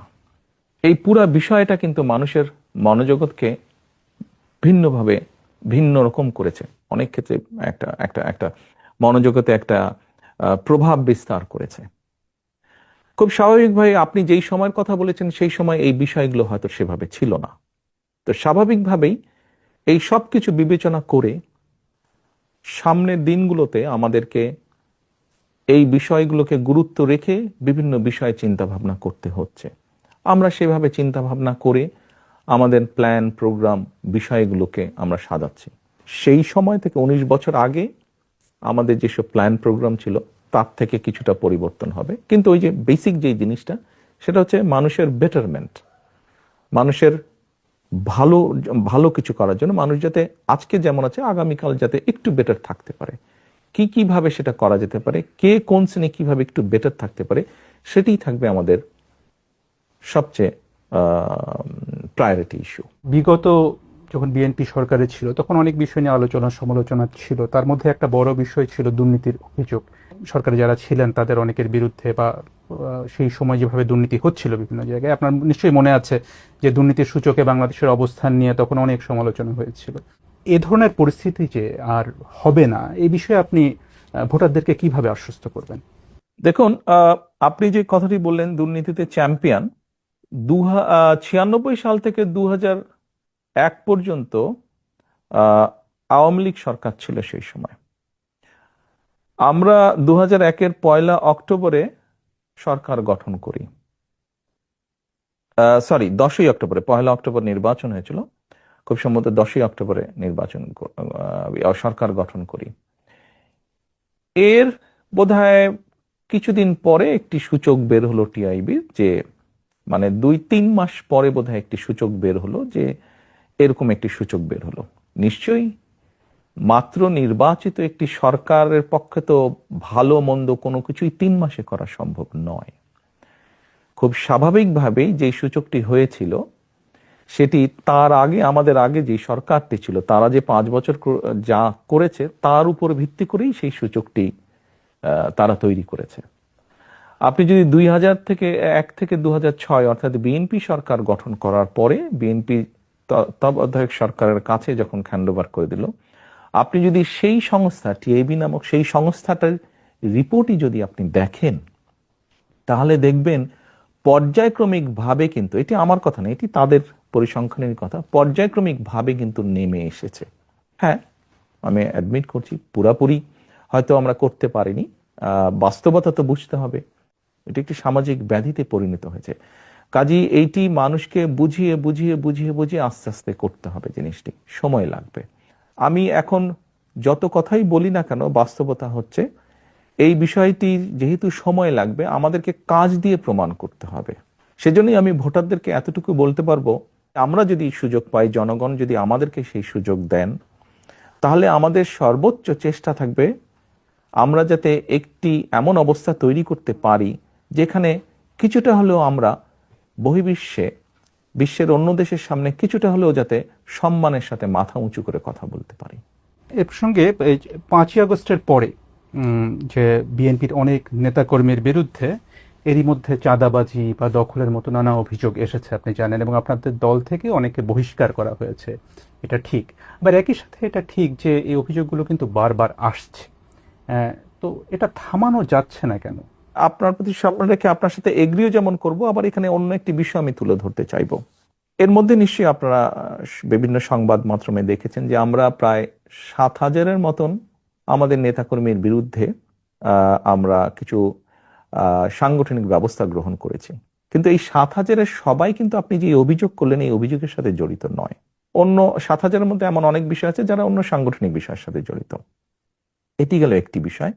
এই পুরা বিষয়টা কিন্তু মানুষের মনোজগৎকে ভিন্নভাবে ভিন্ন রকম করেছে। অনেক ক্ষেত্রে একটা একটা একটা মনোজগতে একটা প্রভাব বিস্তার করেছে। খুব স্বাভাবিকভাবে আপনি যেই সময়ের কথা বলেছেন সেই সময় এই বিষয়গুলো হয়তো সেভাবে ছিল না। তো স্বাভাবিকভাবেই এই সব কিছু বিবেচনা করে সামনের দিনগুলোতে আমাদেরকে এই বিষয়গুলোকে গুরুত্ব রেখে বিভিন্ন বিষয়ে চিন্তা ভাবনা করতে হচ্ছে। আমরা সেভাবে চিন্তা ভাবনা করে আমাদের প্ল্যান, প্রোগ্রাম, বিষয়গুলোকে আমরা সাজাচ্ছি। সেই সময় থেকে 19 বছর আগে আমাদের যেসব প্ল্যান প্রোগ্রাম ছিল তার থেকে কিছুটা পরিবর্তন হবে, কিন্তু ওই যে বেসিক যে জিনিসটা, সেটা হচ্ছে মানুষের বেটারমেন্ট, মানুষের ভালো ভালো কিছু করার জন্য, মানুষ যাতে আজকে যেমন আছে আগামীকাল যাতে একটু বেটার থাকতে পারে। কিভাবে সেটা করা যেতে পারে, কে কোন শ্রেণী কিভাবে একটু বেটার থাকতে পারে, সেটাই থাকবে আমাদের সবচেয়ে প্রায়োরিটি ইস্যু। বিগত যখন বিএনপি সরকারে ছিল তখন অনেক বিষয় নিয়ে আলোচনা সমালোচনা ছিল। তার মধ্যে একটা বড় বিষয় ছিল দুর্নীতির অভিযোগ। সরকারে যারা ছিলেন তাদের অনেকের বিরুদ্ধে, বা সেই সময় যেভাবে দুর্নীতি হচ্ছিল বিভিন্ন জায়গায়, আপনার নিশ্চয়ই মনে আছে যে দুর্নীতির সূচকে বাংলাদেশের অবস্থান নিয়ে তখন অনেক সমালোচনা হয়েছিল। এ ধরনের পরিস্থিতি যে আর হবে না, এই বিষয়ে আপনি ভোটারদেরকে কিভাবে আশ্বস্ত করবেন? দেখুন, আপনি যে কথাটি বললেন দুর্নীতিতে চ্যাম্পিয়ন, 96 সাল থেকে 2001 পর্যন্ত আওয়ামী লীগ সরকার ছিল সেই সময়। আমরা 2001-এর 1 অক্টোবরে সরকার গঠন করি। 10ই অক্টোবরে, 1 অক্টোবর নির্বাচন হয়েছিল, খুব সম্ভবত 10ই অক্টোবরে সরকার গঠন করি। এর বোধহয় কিছুদিন পরে একটি সূচক বের হলো টিআইবির, যে মানে 2-3 মাস পরে বোধহয় একটি সূচক বের হলো, যে এরকম একটি সূচক বের হলো। নিশ্চয়ই মাত্র নির্বাচিত একটি সরকারের পক্ষে তো ভালো মন্দ কোনো কিছুই 3 মাসে করা সম্ভব নয়। খুব স্বাভাবিকভাবেই যে সূচকটি হয়েছিল সেটি তার আগে, আমাদের আগে যে সরকারটি ছিল তারা যে 5 বছর যা করেছে তার উপর ভিত্তি করেই সেই সূচকটি তারা তৈরি করেছে। আপনি যদি 2001 থেকে 2006 অর্থাৎ বিএনপি সরকার গঠন করার পরে বিএনপি তত্ত্বাবধায়ক সরকারের কাছে যখন হ্যান্ডওভার করে দিল, আপনি যদি সেই সংস্থা টিআইবি নামক সেই সংস্থাটার রিপোর্টই যদি আপনি দেখেন, তাহলে দেখবেন পর্যায়ক্রমিক ভাবে, কিন্তু এটি আমার কথা না, এটি তাদের পরিসংখ্যানের কথা, পর্যায়ক্রমিক ভাবে কিন্তু নেমে এসেছে। হ্যাঁ, আমি অ্যাডমিট করছি পুরাপুরি হয়তো আমরা করতে পারিনি, বাস্তবতা তো বুঝতে হবে, এটি একটি সামাজিক ব্যাধিতে পরিণত হয়েছে। কাজেই এইটি মানুষকে বুঝিয়ে বুঝিয়ে বুঝিয়ে বুঝিয়ে আস্তে আস্তে করতে হবে, জিনিসটি সময় লাগবে। আমি এখন যত কথাই বলি না কেন, বাস্তবতা হচ্ছে এই বিষয়টি যেহেতু সময় লাগবে, আমাদেরকে কাজ দিয়ে প্রমাণ করতে হবে। সেজন্যই আমি ভোটারদেরকে এতটুকু বলতে পারবো, আমরা যদি সুযোগ পাই, জনগণ যদি আমাদেরকে সেই সুযোগ দেন, তাহলে আমাদের সর্বোচ্চ চেষ্টা থাকবে আমরা যাতে একটি এমন অবস্থা তৈরি করতে পারি যেখানে কিছুটা হলেও আমরা বহির্বিশ্বে, বিশ্বের অন্য দেশের সামনে কিছুটা হলেও যাতে সম্মানের সাথে মাথা উঁচু করে কথা বলতে পারি। এ প্রসঙ্গে এই 5ই আগস্টের পরে যে বিএনপির অনেক নেতাকর্মীর বিরুদ্ধে এরই মধ্যে চাঁদাবাজি বা দখলের মতো নানা অভিযোগ এসেছে, আপনি জানেন, এবং আপনাদের দল থেকে অনেকে বহিষ্কার করা হয়েছে। এটা ঠিক, আবার একই সাথে এটা ঠিক যে এই অভিযোগগুলো কিন্তু বারবার আসছে। তো এটা থামানো যাচ্ছে না কেন? আপনার প্রতি সম্মান রেখে আপনার সাথে এগ্রিও যেমন করব, আবার এখানে অন্য একটি বিষয় আমি তুলে ধরতে চাইব। এর মধ্যে নিশ্চয়ই আপনারা বিভিন্ন সংবাদ মাধ্যমে দেখেছেন যে আমরা প্রায় 7,000-এর মতন আমাদের নেতাকর্মীর বিরুদ্ধে আমরা কিছু সাংগঠনিক ব্যবস্থা গ্রহণ করেছি। কিন্তু এই 7,000-এর সবাই কিন্তু আপনি যে অভিযোগ করলেন এই অভিযোগের সাথে জড়িত নয়। অন্য 7,000-এর মধ্যে এমন অনেক বিষয় আছে যারা অন্য সাংগঠনিক বিষয়ের সাথে জড়িত। এটি গেল একটি বিষয়।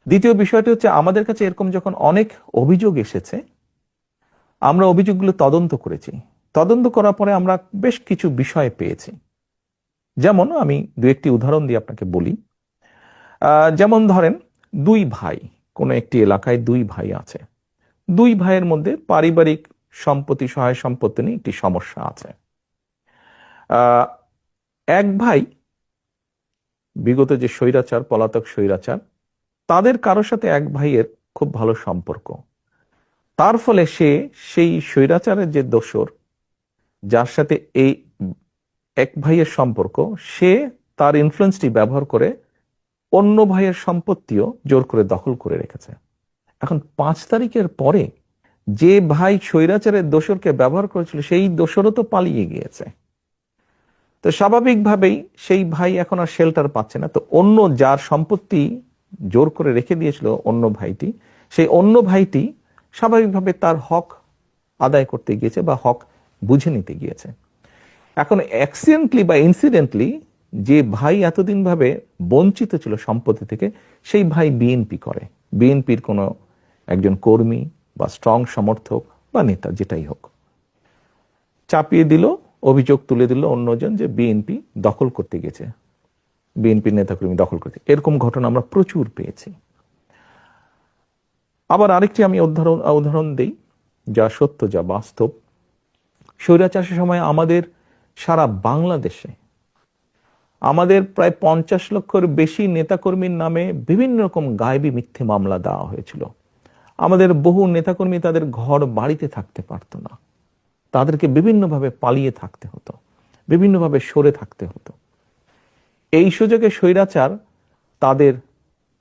দ্বিতীয় বিষয়টি হচ্ছে, আমাদের কাছে এরকম যখন অনেক অভিযোগ এসেছে, আমরা অভিযোগগুলো তদন্ত করেছি। তদন্ত করার পরে আমরা বেশ কিছু বিষয় পেয়েছি। যেমন আমি দু একটি উদাহরণ দিয়ে আপনাকে বলি। যেমন ধরেন, দুই ভাই, কোনো একটি এলাকায় দুই ভাই আছে, দুই ভাইয়ের মধ্যে পারিবারিক সম্পত্তি, সহায় সম্পত্তি নিয়ে একটি সমস্যা আছে। এক ভাই বিগত যে স্বৈরাচার, পলাতক স্বৈরাচার, তাদের কারোর সাথে এক ভাইয়ের খুব ভালো সম্পর্ক। তার ফলে সে সেই স্বৈরাচারের যে দোসর, যার সাথে এই এক ভাইয়ের সম্পর্ক, সে তার ইনফ্লুয়েন্সটি ব্যবহার করে অন্য ভাইয়ের সম্পত্তিও জোর করে দখল করে রেখেছে। এখন 5 তারিখের পরে যে ভাই স্বৈরাচারের দোসরকে ব্যবহার করেছিল সেই দোসরও তো পালিয়ে গিয়েছে। তো স্বাভাবিকভাবেই সেই ভাই এখন আর শেল্টার পাচ্ছে না। তো অন্য যার সম্পত্তি জোর করে রেখে দিয়েছিল অন্য ভাইটি, সেই অন্য ভাইটি স্বাভাবিকভাবে তার হক আদায় করতে গিয়েছে বা হক বুঝে নিতে গিয়েছে। এখন অ্যাক্সিডেন্টলি বা ইনসিডেন্টলি যে ভাই এতদিন ভাবে বঞ্চিত ছিল সম্পত্তি থেকে, সেই ভাই বিএনপি করে, বিএনপির কোনো একজন কর্মী বা স্ট্রং সমর্থক বা নেতা যেটাই হোক, চাপিয়ে দিল, অভিযোগ তুলে দিল অন্যজন যে বিএনপি দখল করতে গেছে, বিএনপির নেতাকর্মী দখল করতে। এরকম ঘটনা আমরা প্রচুর পেয়েছি। আবার আরেকটি আমি উদাহরণ দেই, যা সত্য, যা বাস্তব। স্বৈরাচারের সময় আমাদের সারা বাংলাদেশে আমাদের প্রায় 50 লক্ষের বেশি নেতাকর্মীর নামে বিভিন্ন রকম গায়েবী মিথ্যে মামলা দেওয়া হয়েছিল। আমাদের বহু নেতাকর্মী তাদের ঘর বাড়িতে থাকতে পারত না, তাদেরকে বিভিন্নভাবে পালিয়ে থাকতে হতো, বিভিন্নভাবে সরে থাকতে হতো। এই সুযোগে স্বৈরাচার তাদের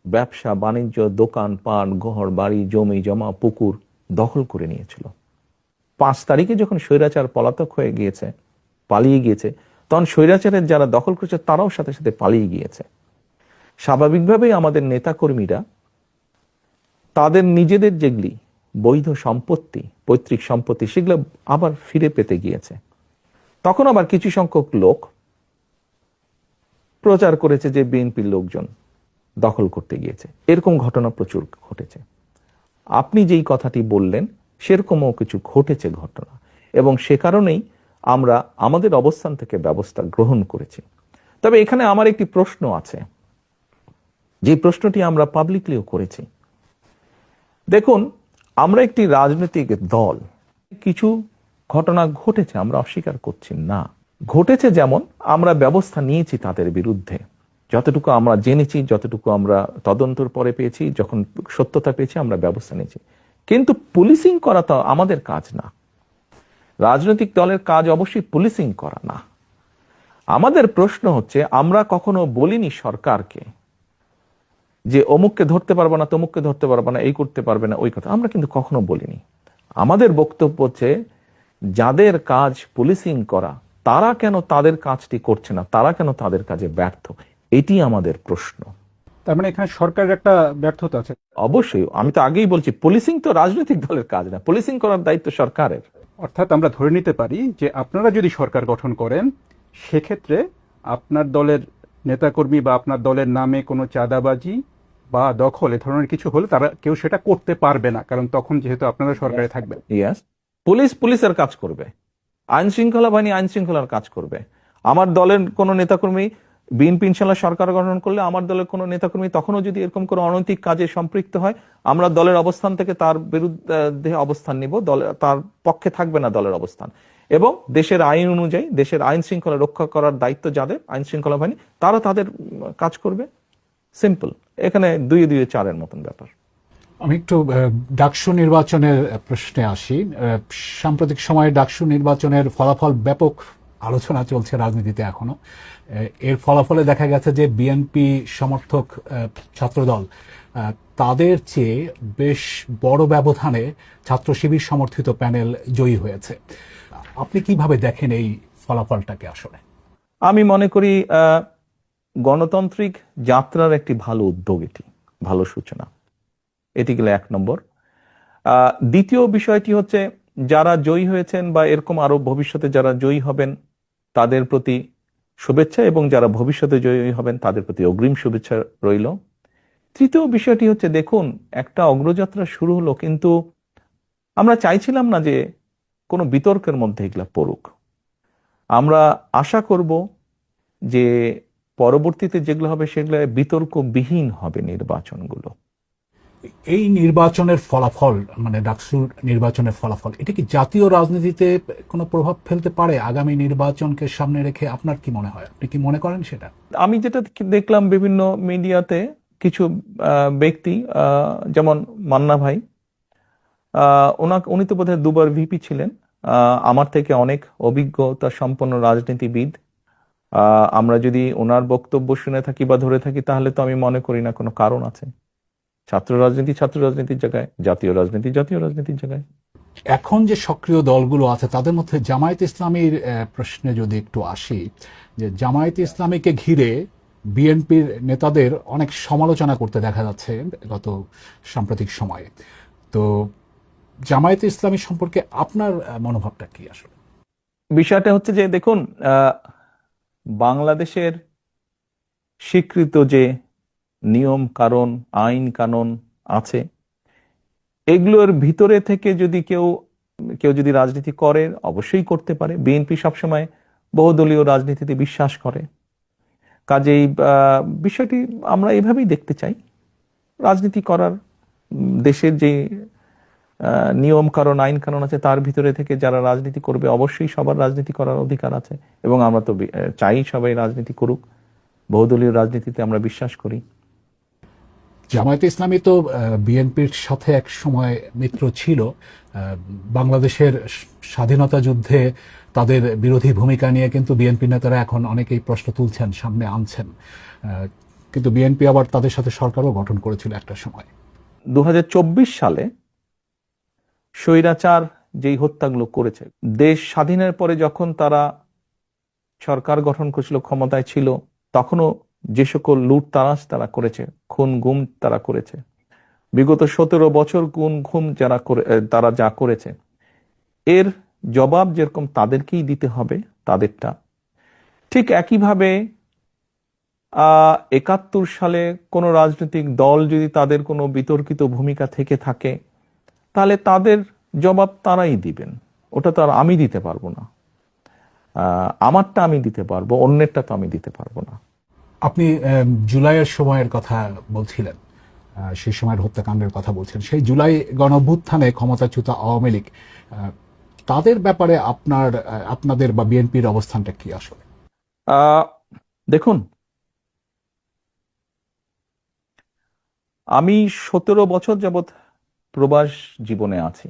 ব্যবসা বাণিজ্য, দোকান পাট, ঘর বাড়ি, জমি জমা, পুকুর দখল করে নিয়েছিল। 5 তারিখে যখন স্বৈরাচার পলাতক হয়ে গিয়েছে, পালিয়ে গিয়েছে, তখন স্বৈরাচারের যারা দখল করেছে তারাও সাথে সাথে পালিয়ে গিয়েছে। স্বাভাবিকভাবেই আমাদের নেতাকর্মীরা তাদের নিজেদের যেগুলি বৈধ সম্পত্তি, পৈতৃক সম্পত্তি, সেগুলো আবার ফিরে পেতে গিয়েছে। তখন আবার কিছু সংখ্যক লোক প্রচার করেছে যে বিএনপির লোকজন দখল করতে গিয়েছে। এরকম ঘটনা প্রচুর ঘটেছে। আপনি যেই কথাটি বললেন সেরকমও কিছু ঘটেছে ঘটনা, এবং সে কারণেই আমরা আমাদের অবস্থান থেকে ব্যবস্থা গ্রহণ করেছি। তবে এখানে আমার একটি প্রশ্ন আছে, যে প্রশ্নটি আমরা পাবলিকলিও করেছি। দেখুন, আমরা একটি রাজনৈতিক দল, কিছু ঘটনা ঘটেছে, আমরা অস্বীকার করছি না, ঘটেছে। যেমন আমরা ব্যবস্থা নিয়েছি তাদের বিরুদ্ধে, যতটুকু আমরা জেনেছি, যতটুকু আমরা তদন্তর পরে পেয়েছি, যখন সত্যতা পেয়েছি আমরা ব্যবস্থা নিয়েছি। কিন্তু পুলিশিং করা তো আমাদের কাজ না। রাজনৈতিক দলের কাজ অবশ্যই পুলিশিং করা না। আমাদের প্রশ্ন হচ্ছে, আমরা কখনো বলিনি সরকারকে যে অমুককে ধরতে পারবো না, তমুককে ধরতে পারবো না, এই করতে পারবে না, ওই কথা আমরা কিন্তু কখনো বলিনি। আমাদের বক্তব্য হচ্ছে, যাদের কাজ পুলিশিং করা, তারা কেন তাদের কাজটি করছে না, তারা কেন তাদের কাজে ব্যর্থ, এটি আমাদের প্রশ্ন। তার মানে এখানে সরকারের একটা ব্যর্থতা আছে। অবশ্যই, আমি তো আগেই বলছি, পুলিশিং তো রাজনৈতিক দলের কাজ না, পুলিশিং করার দায়িত্ব সরকারের। অর্থাৎ আমরা ধরে নিতে পারি যে আপনারা যদি সরকার গঠন করেন, সেক্ষেত্রে আপনার দলের নেতাকর্মী বা আপনার দলের নামে কোনো চাঁদাবাজি বা দখল এ ধরনের কিছু হলে তারা কেউ সেটা করতে পারবে না, কারণ তখন যেহেতু আপনারা সরকারে থাকবেন। ইয়াস, পুলিশ পুলিশের কাজ করবে, আইন শৃঙ্খলা বাহিনী আইন শৃঙ্খলার কাজ করবে। আমার দলের কোনো নেতাকর্মী বিএনপি ইনশাল্লাহ সরকার গঠন করলে আমার দলের কোনো নেতাকর্মী তখনও যদি এরকম কোনো অনৈতিক কাজে সম্পৃক্ত হয়, আমরা দলের অবস্থান থেকে তার বিরুদ্ধে অবস্থান নিব, তার পক্ষে থাকবে না দলের অবস্থান। এবং দেশের আইন অনুযায়ী দেশের আইন শৃঙ্খলা রক্ষা করার দায়িত্ব যাদের, আইন শৃঙ্খলা বাহিনী, তারা তাদের কাজ করবে। সিম্পল, এখানে 2-2-4 মতন ব্যাপার। আমি একটু ডাকসু নির্বাচনের প্রশ্নে আসি। সাম্প্রতিক সময়ে ডাকসু নির্বাচনের ফলাফল ব্যাপক আলোচনা চলছে রাজনীতিতে এখনো। এর ফলাফলে দেখা গেছে যে বিএনপি সমর্থক ছাত্রদল তাদের চেয়ে বেশ বড় ব্যবধানে ছাত্র শিবির সমর্থিত প্যানেল জয়ী হয়েছে। আপনি কিভাবে দেখেন এই ফলাফলটাকে? আসলে আমি মনে করি গণতান্ত্রিক যাত্রার একটি ভালো উদ্যোগ, এটি ভালো সূচনা। এটি গেলে 1 নম্বর। দ্বিতীয় বিষয়টি হচ্ছে, যারা জয়ী হয়েছেন বা এরকম আরো ভবিষ্যতে যারা জয়ী হবেন তাদের প্রতি শুভেচ্ছা, এবং যারা ভবিষ্যতে জয়ী হবেন তাদের প্রতি অগ্রিম শুভেচ্ছা রইল। তৃতীয় বিষয়টি হচ্ছে, দেখুন, একটা অগ্রযাত্রা শুরু হলো, কিন্তু আমরা চাইছিলাম না যে কোনো বিতর্কের মধ্যে এগুলা পড়ুক। আমরা আশা করব যে পরবর্তীতে যেগুলো হবে সেগুলো বিতর্কবিহীন হবে নির্বাচনগুলো। এই নির্বাচনের ফলাফল, মানে ডাকসুর নির্বাচনের ফলাফল, এটা কি জাতীয় রাজনীতিতে কোনো প্রভাব ফেলতে পারে আগামী নির্বাচনকে সামনে রেখে? আপনার কি মনে হয়? আপনি কি মনে করেন সেটা? আমি যেটা দেখলাম বিভিন্ন মিডিয়াতে, কিছু ব্যক্তি, যেমন মান্না ভাই, উনি তো বোধহয় 2বার ভিপি ছিলেন, আমার থেকে অনেক অভিজ্ঞতা সম্পন্ন রাজনীতিবিদ। আমরা যদি ওনার বক্তব্য শুনে থাকি বা ধরে থাকি, তাহলে তো আমি মনে করি না কোনো কারণ আছে। ছাত্র রাজনীতির জায়গায়, জাতীয় রাজনীতির জায়গায়। এখন যে সক্রিয় দলগুলো আছে তাদের মধ্যে জামায়াত ইসলামীর প্রশ্নে যদি একটু আসি, যে জামায়াত ইসলামীকে ঘিরে বিএনপির নেতাদের অনেক সমালোচনা করতে দেখা যাচ্ছে গত সাম্প্রতিক সময়ে। তো জামায়াত ইসলামী সম্পর্কে আপনার মনোভাবটা কি আসলে? বিষয়টা হচ্ছে যে, দেখুন, বাংলাদেশের স্বীকৃত যে নিয়ম কারণ, আইন কানুন আছে, এগুলোর ভিতরে থেকে যদি কেউ যদি রাজনীতি করে, অবশ্যই করতে পারে। বিএনপি সবসময় বহুদলীয় রাজনীতিতে বিশ্বাস করে, কাজেই বিষয়টি আমরা এভাবেই দেখতে চাই। রাজনীতি করার, দেশের যে নিয়ম কারণ, আইন কানুন আছে, তার ভিতরে থেকে যারা রাজনীতি করবে, অবশ্যই সবার রাজনীতি করার অধিকার আছে, এবং আমরা তো চাই সবাই রাজনীতি করুক। বহুদলীয় রাজনীতিতে আমরা বিশ্বাস করি। জামায়াতে ইসলামী তো বিএনপির সাথে এক সময় মিত্র ছিল। বাংলাদেশের স্বাধীনতা যুদ্ধে তাদের বিরোধী ভূমিকা নিয়ে কিন্তু বিএনপি নেতারা এখন অনেকেই প্রশ্ন তুলছেন, সামনে আনছেন। কিন্তু বিএনপি আবার তাদের সাথে সরকারও গঠন করেছিল একটা সময়। 2024 সালে স্বৈরাচার যেই হত্যাগুলো করেছে, দেশ স্বাধীনের পরে যখন তারা সরকার গঠন করেছিল, ক্ষমতায় ছিল, তখনও যে সকল লুটতারাজ তারা করেছে, খুন গুম তারা করেছে, বিগত 17 বছর খুন গুম তারা যা করেছে, এর জবাব যেরকম তাদেরকেই দিতে হবে তাদেরটা, ঠিক একইভাবে 71 সালে কোনো রাজনৈতিক দল যদি তাদের কোনো বিতর্কিত ভূমিকা থেকে থাকে, তাহলে তাদের জবাব তারাই দিবেন। ওটা তো আর আমি দিতে পারবো না। আমারটা আমি দিতে পারবো, অন্যেরটা তো আমি দিতে পারবো না। আপনি জুলাইয়ের সময়ের কথা বলছিলেন, সেই সময়ের হত্যাকাণ্ডের কথা বলছেন। সেই জুলাই গণঅভ্যুত্থানে ক্ষমতাচ্যুত আওয়ামী লীগ, তাদের ব্যাপারে আপনাদের বা বিএনপির অবস্থানটা কি আসলে? দেখুন, আমি 17 বছর যাবৎ প্রবাস জীবনে আছি।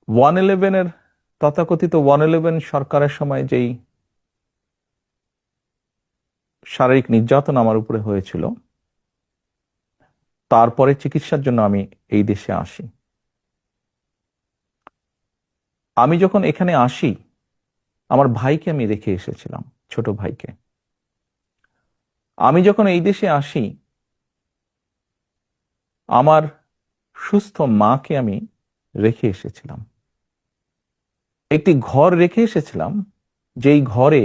111 তথাকথিত 111 সরকারের সময় যেই শারীরিক নির্যাতন আমার উপরে হয়েছিল, তারপরে চিকিৎসার জন্য আমি এই দেশে আসি। আমি যখন এখানে আসি, আমার ভাইকে আমি রেখে এসেছিলাম, ছোট ভাইকে। আমি যখন এই দেশে আসি, আমার সুস্থ মাকে আমি রেখে এসেছিলাম। একটি ঘর রেখে এসেছিলাম, যেই ঘরে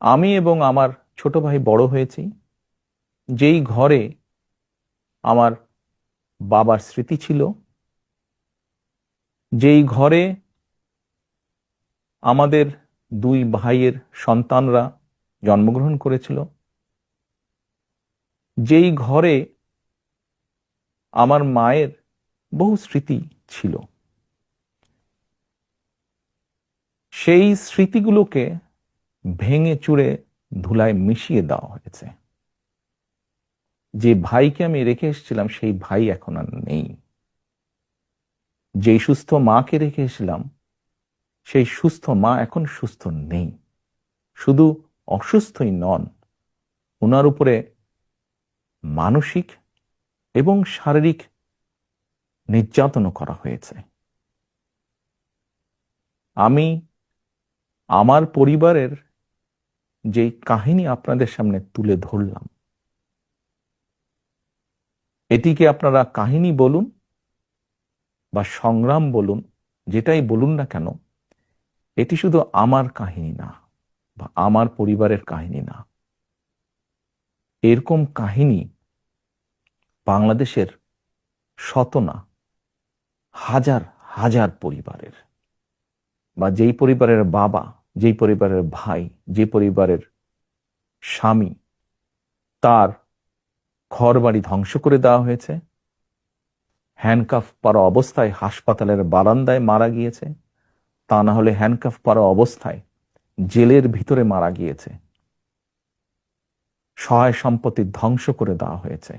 আমি এবং আমার ছোট ভাই বড় হয়েছি, যেই ঘরে আমার বাবার স্মৃতি ছিল, যেই ঘরে আমাদের দুই ভাইয়ের সন্তানরা জন্মগ্রহণ করেছিল, যেই ঘরে আমার মায়ের বহু স্মৃতি ছিল, সেই স্মৃতিগুলোকে ভেঙে চুরে ধুলায় মিশিয়ে দেওয়া হয়েছে। যে ভাইকে আমি রেখে এসেছিলাম সেই ভাই এখন আর নেই। যেই সুস্থ মাকে রেখে এসেছিলাম সেই সুস্থ মা এখন সুস্থ নেই। শুধু অসুস্থই নন, ওনার উপরে মানসিক এবং শারীরিক নির্যাতনও করা হয়েছে। আমি আমার পরিবারের যে কাহিনী আপনাদের সামনে তুলে ধরলাম, এটিকে আপনারা কাহিনী বলুন বা সংগ্রাম বলুন, যেটাই বলুন না কেন, এটি শুধু আমার কাহিনী না বা আমার পরিবারের কাহিনী না। এরকম কাহিনী বাংলাদেশের শত না হাজার হাজার পরিবারের, বা যেই পরিবারের বাবা, যেই পরিবারের ভাই, যে পরিবারের স্বামী, তার ঘরবাড়ি ধ্বংস করে দেওয়া হয়েছে, হ্যান্ডকাফ পরা অবস্থায় হাসপাতালের বারান্দায় মারা গিয়েছে, তা না হলে হ্যান্ডকাফ পরা অবস্থায় জেলের ভিতরে মারা গিয়েছে, সহায় সম্পত্তি ধ্বংস করে দেওয়া হয়েছে।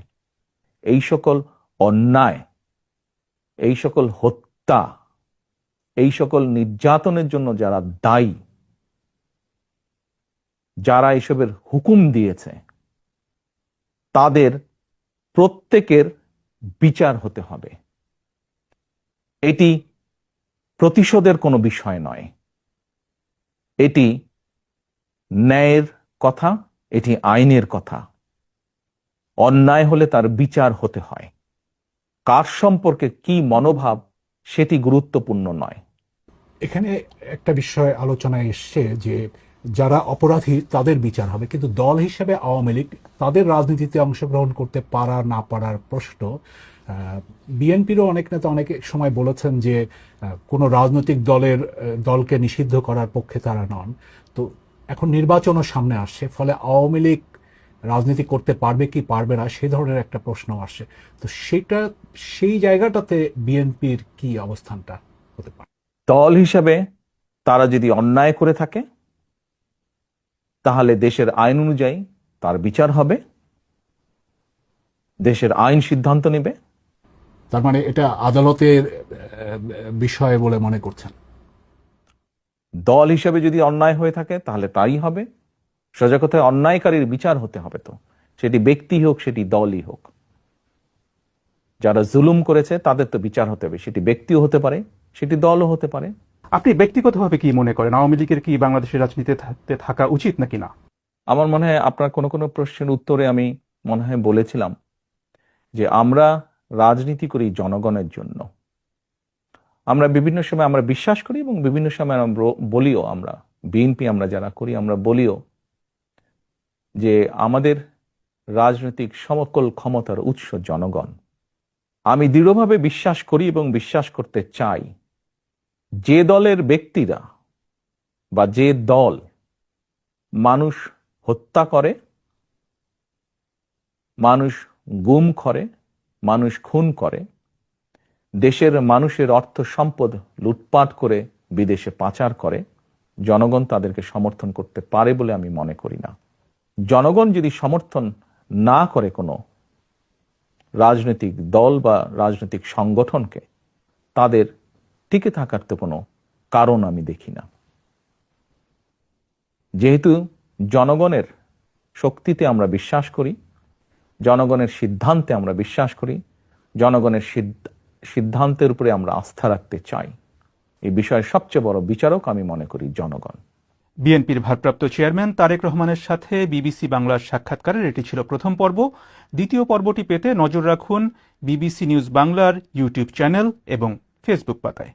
এই সকল অন্যায়, এই সকল হত্যা, এই সকল নির্যাতনের জন্য যারা দায়ী, যারা এসবের হুকুম দিয়েছে, তাদের প্রত্যেকের বিচার হতে হবে। এটি প্রতিশোধের কোনো বিষয় নয়, এটি ন্যায়ের কথা, এটি আইনের কথা। অন্যায় হলে তার বিচার হতে হয়। কার সম্পর্কে কি মনোভাব সেটি গুরুত্বপূর্ণ নয়। এখানে একটা বিষয় আলোচনায় এসছে যে যারা অপরাধী তাদের বিচার হবে, কিন্তু দল হিসেবে আওয়ামী লীগ তাদের রাজনীতিতে অংশগ্রহণ করতে পারা না পারার প্রশ্ন। বিএনপিরও অনেক নেতা অনেক সময় বলেছেন যে কোনো রাজনৈতিক দলকে নিষিদ্ধ করার পক্ষে তারা নন। তো এখন নির্বাচনও সামনে আসছে, ফলে আওয়ামী লীগ রাজনীতি করতে পারবে কি পারবে না সে ধরনের একটা প্রশ্ন আসছে। তো সেই জায়গাটাতে বিএনপির কি অবস্থানটা হতে পারে? দল হিসেবে তারা যদি অন্যায় করে থাকে তাহলে দেশের আইন অনুযায়ী তার বিচার হবে, দেশের আইন সিদ্ধান্ত নেবে। তার মানে এটা আদালতের বিষয় বলে মনে করছেন? দল হিসেবে যদি অন্যায় হয়ে থাকে তাহলে তাই হবে। সোজা কথায় অন্যায়কারীর বিচার হতে হবে, তো সেটি ব্যক্তি হোক, সেটি দলই হোক। যারা জুলুম করেছে তাদের তো বিচার হতে হবে, সেটি ব্যক্তিও হতে পারে, সেটি দলও হতে পারে। আপনি ব্যক্তিগতভাবে কি মনে করেন, আওয়ামী লীগের কি বাংলাদেশের রাজনীতিতে থাকা উচিত নাকি না? আমার মনে হয় আপনার কোনো কোনো প্রশ্নের উত্তরে আমি মনে হয় বলেছিলাম যে আমরা রাজনীতি করি জনগণের জন্য। আমরা বিভিন্ন সময় আমরা বিশ্বাস করি এবং বিভিন্ন সময় আমরা বলিও, আমরা বিএনপি আমরা যারা করি আমরা বলিও যে আমাদের রাজনৈতিক সমকল ক্ষমতার উৎস জনগণ। আমি দৃঢ়ভাবে বিশ্বাস করি এবং বিশ্বাস করতে চাই যে দলের ব্যক্তিরা বা যে দল মানুষ হত্যা করে, মানুষ গুম করে, মানুষ খুন করে, দেশের মানুষের অর্থ সম্পদ লুটপাট করে বিদেশে পাচার করে, জনগণ তাদেরকে সমর্থন করতে পারে বলে আমি মনে করি না। জনগণ যদি সমর্থন না করে কোনো রাজনৈতিক দল বা রাজনৈতিক সংগঠনকে, তাদের টিকে থাকার তো কোনো কারণ আমি দেখি না। যেহেতু জনগণের শক্তিতে আমরা বিশ্বাস করি, জনগণের সিদ্ধান্তে আমরা বিশ্বাস করি, জনগণের সিদ্ধান্তের উপরে আমরা আস্থা রাখতে চাই, এই বিষয়ে সবচেয়ে বড় বিচারক আমি মনে করি জনগণ। বিএনপির ভারপ্রাপ্ত চেয়ারম্যান তারেক রহমানের সাথে বিবিসি বাংলার সাক্ষাৎকারের এটি ছিল প্রথম পর্ব। দ্বিতীয় পর্বটি পেতে নজর রাখুন বিবিসি নিউজ বাংলার ইউটিউব চ্যানেল এবং ফেসবুক পাতায়।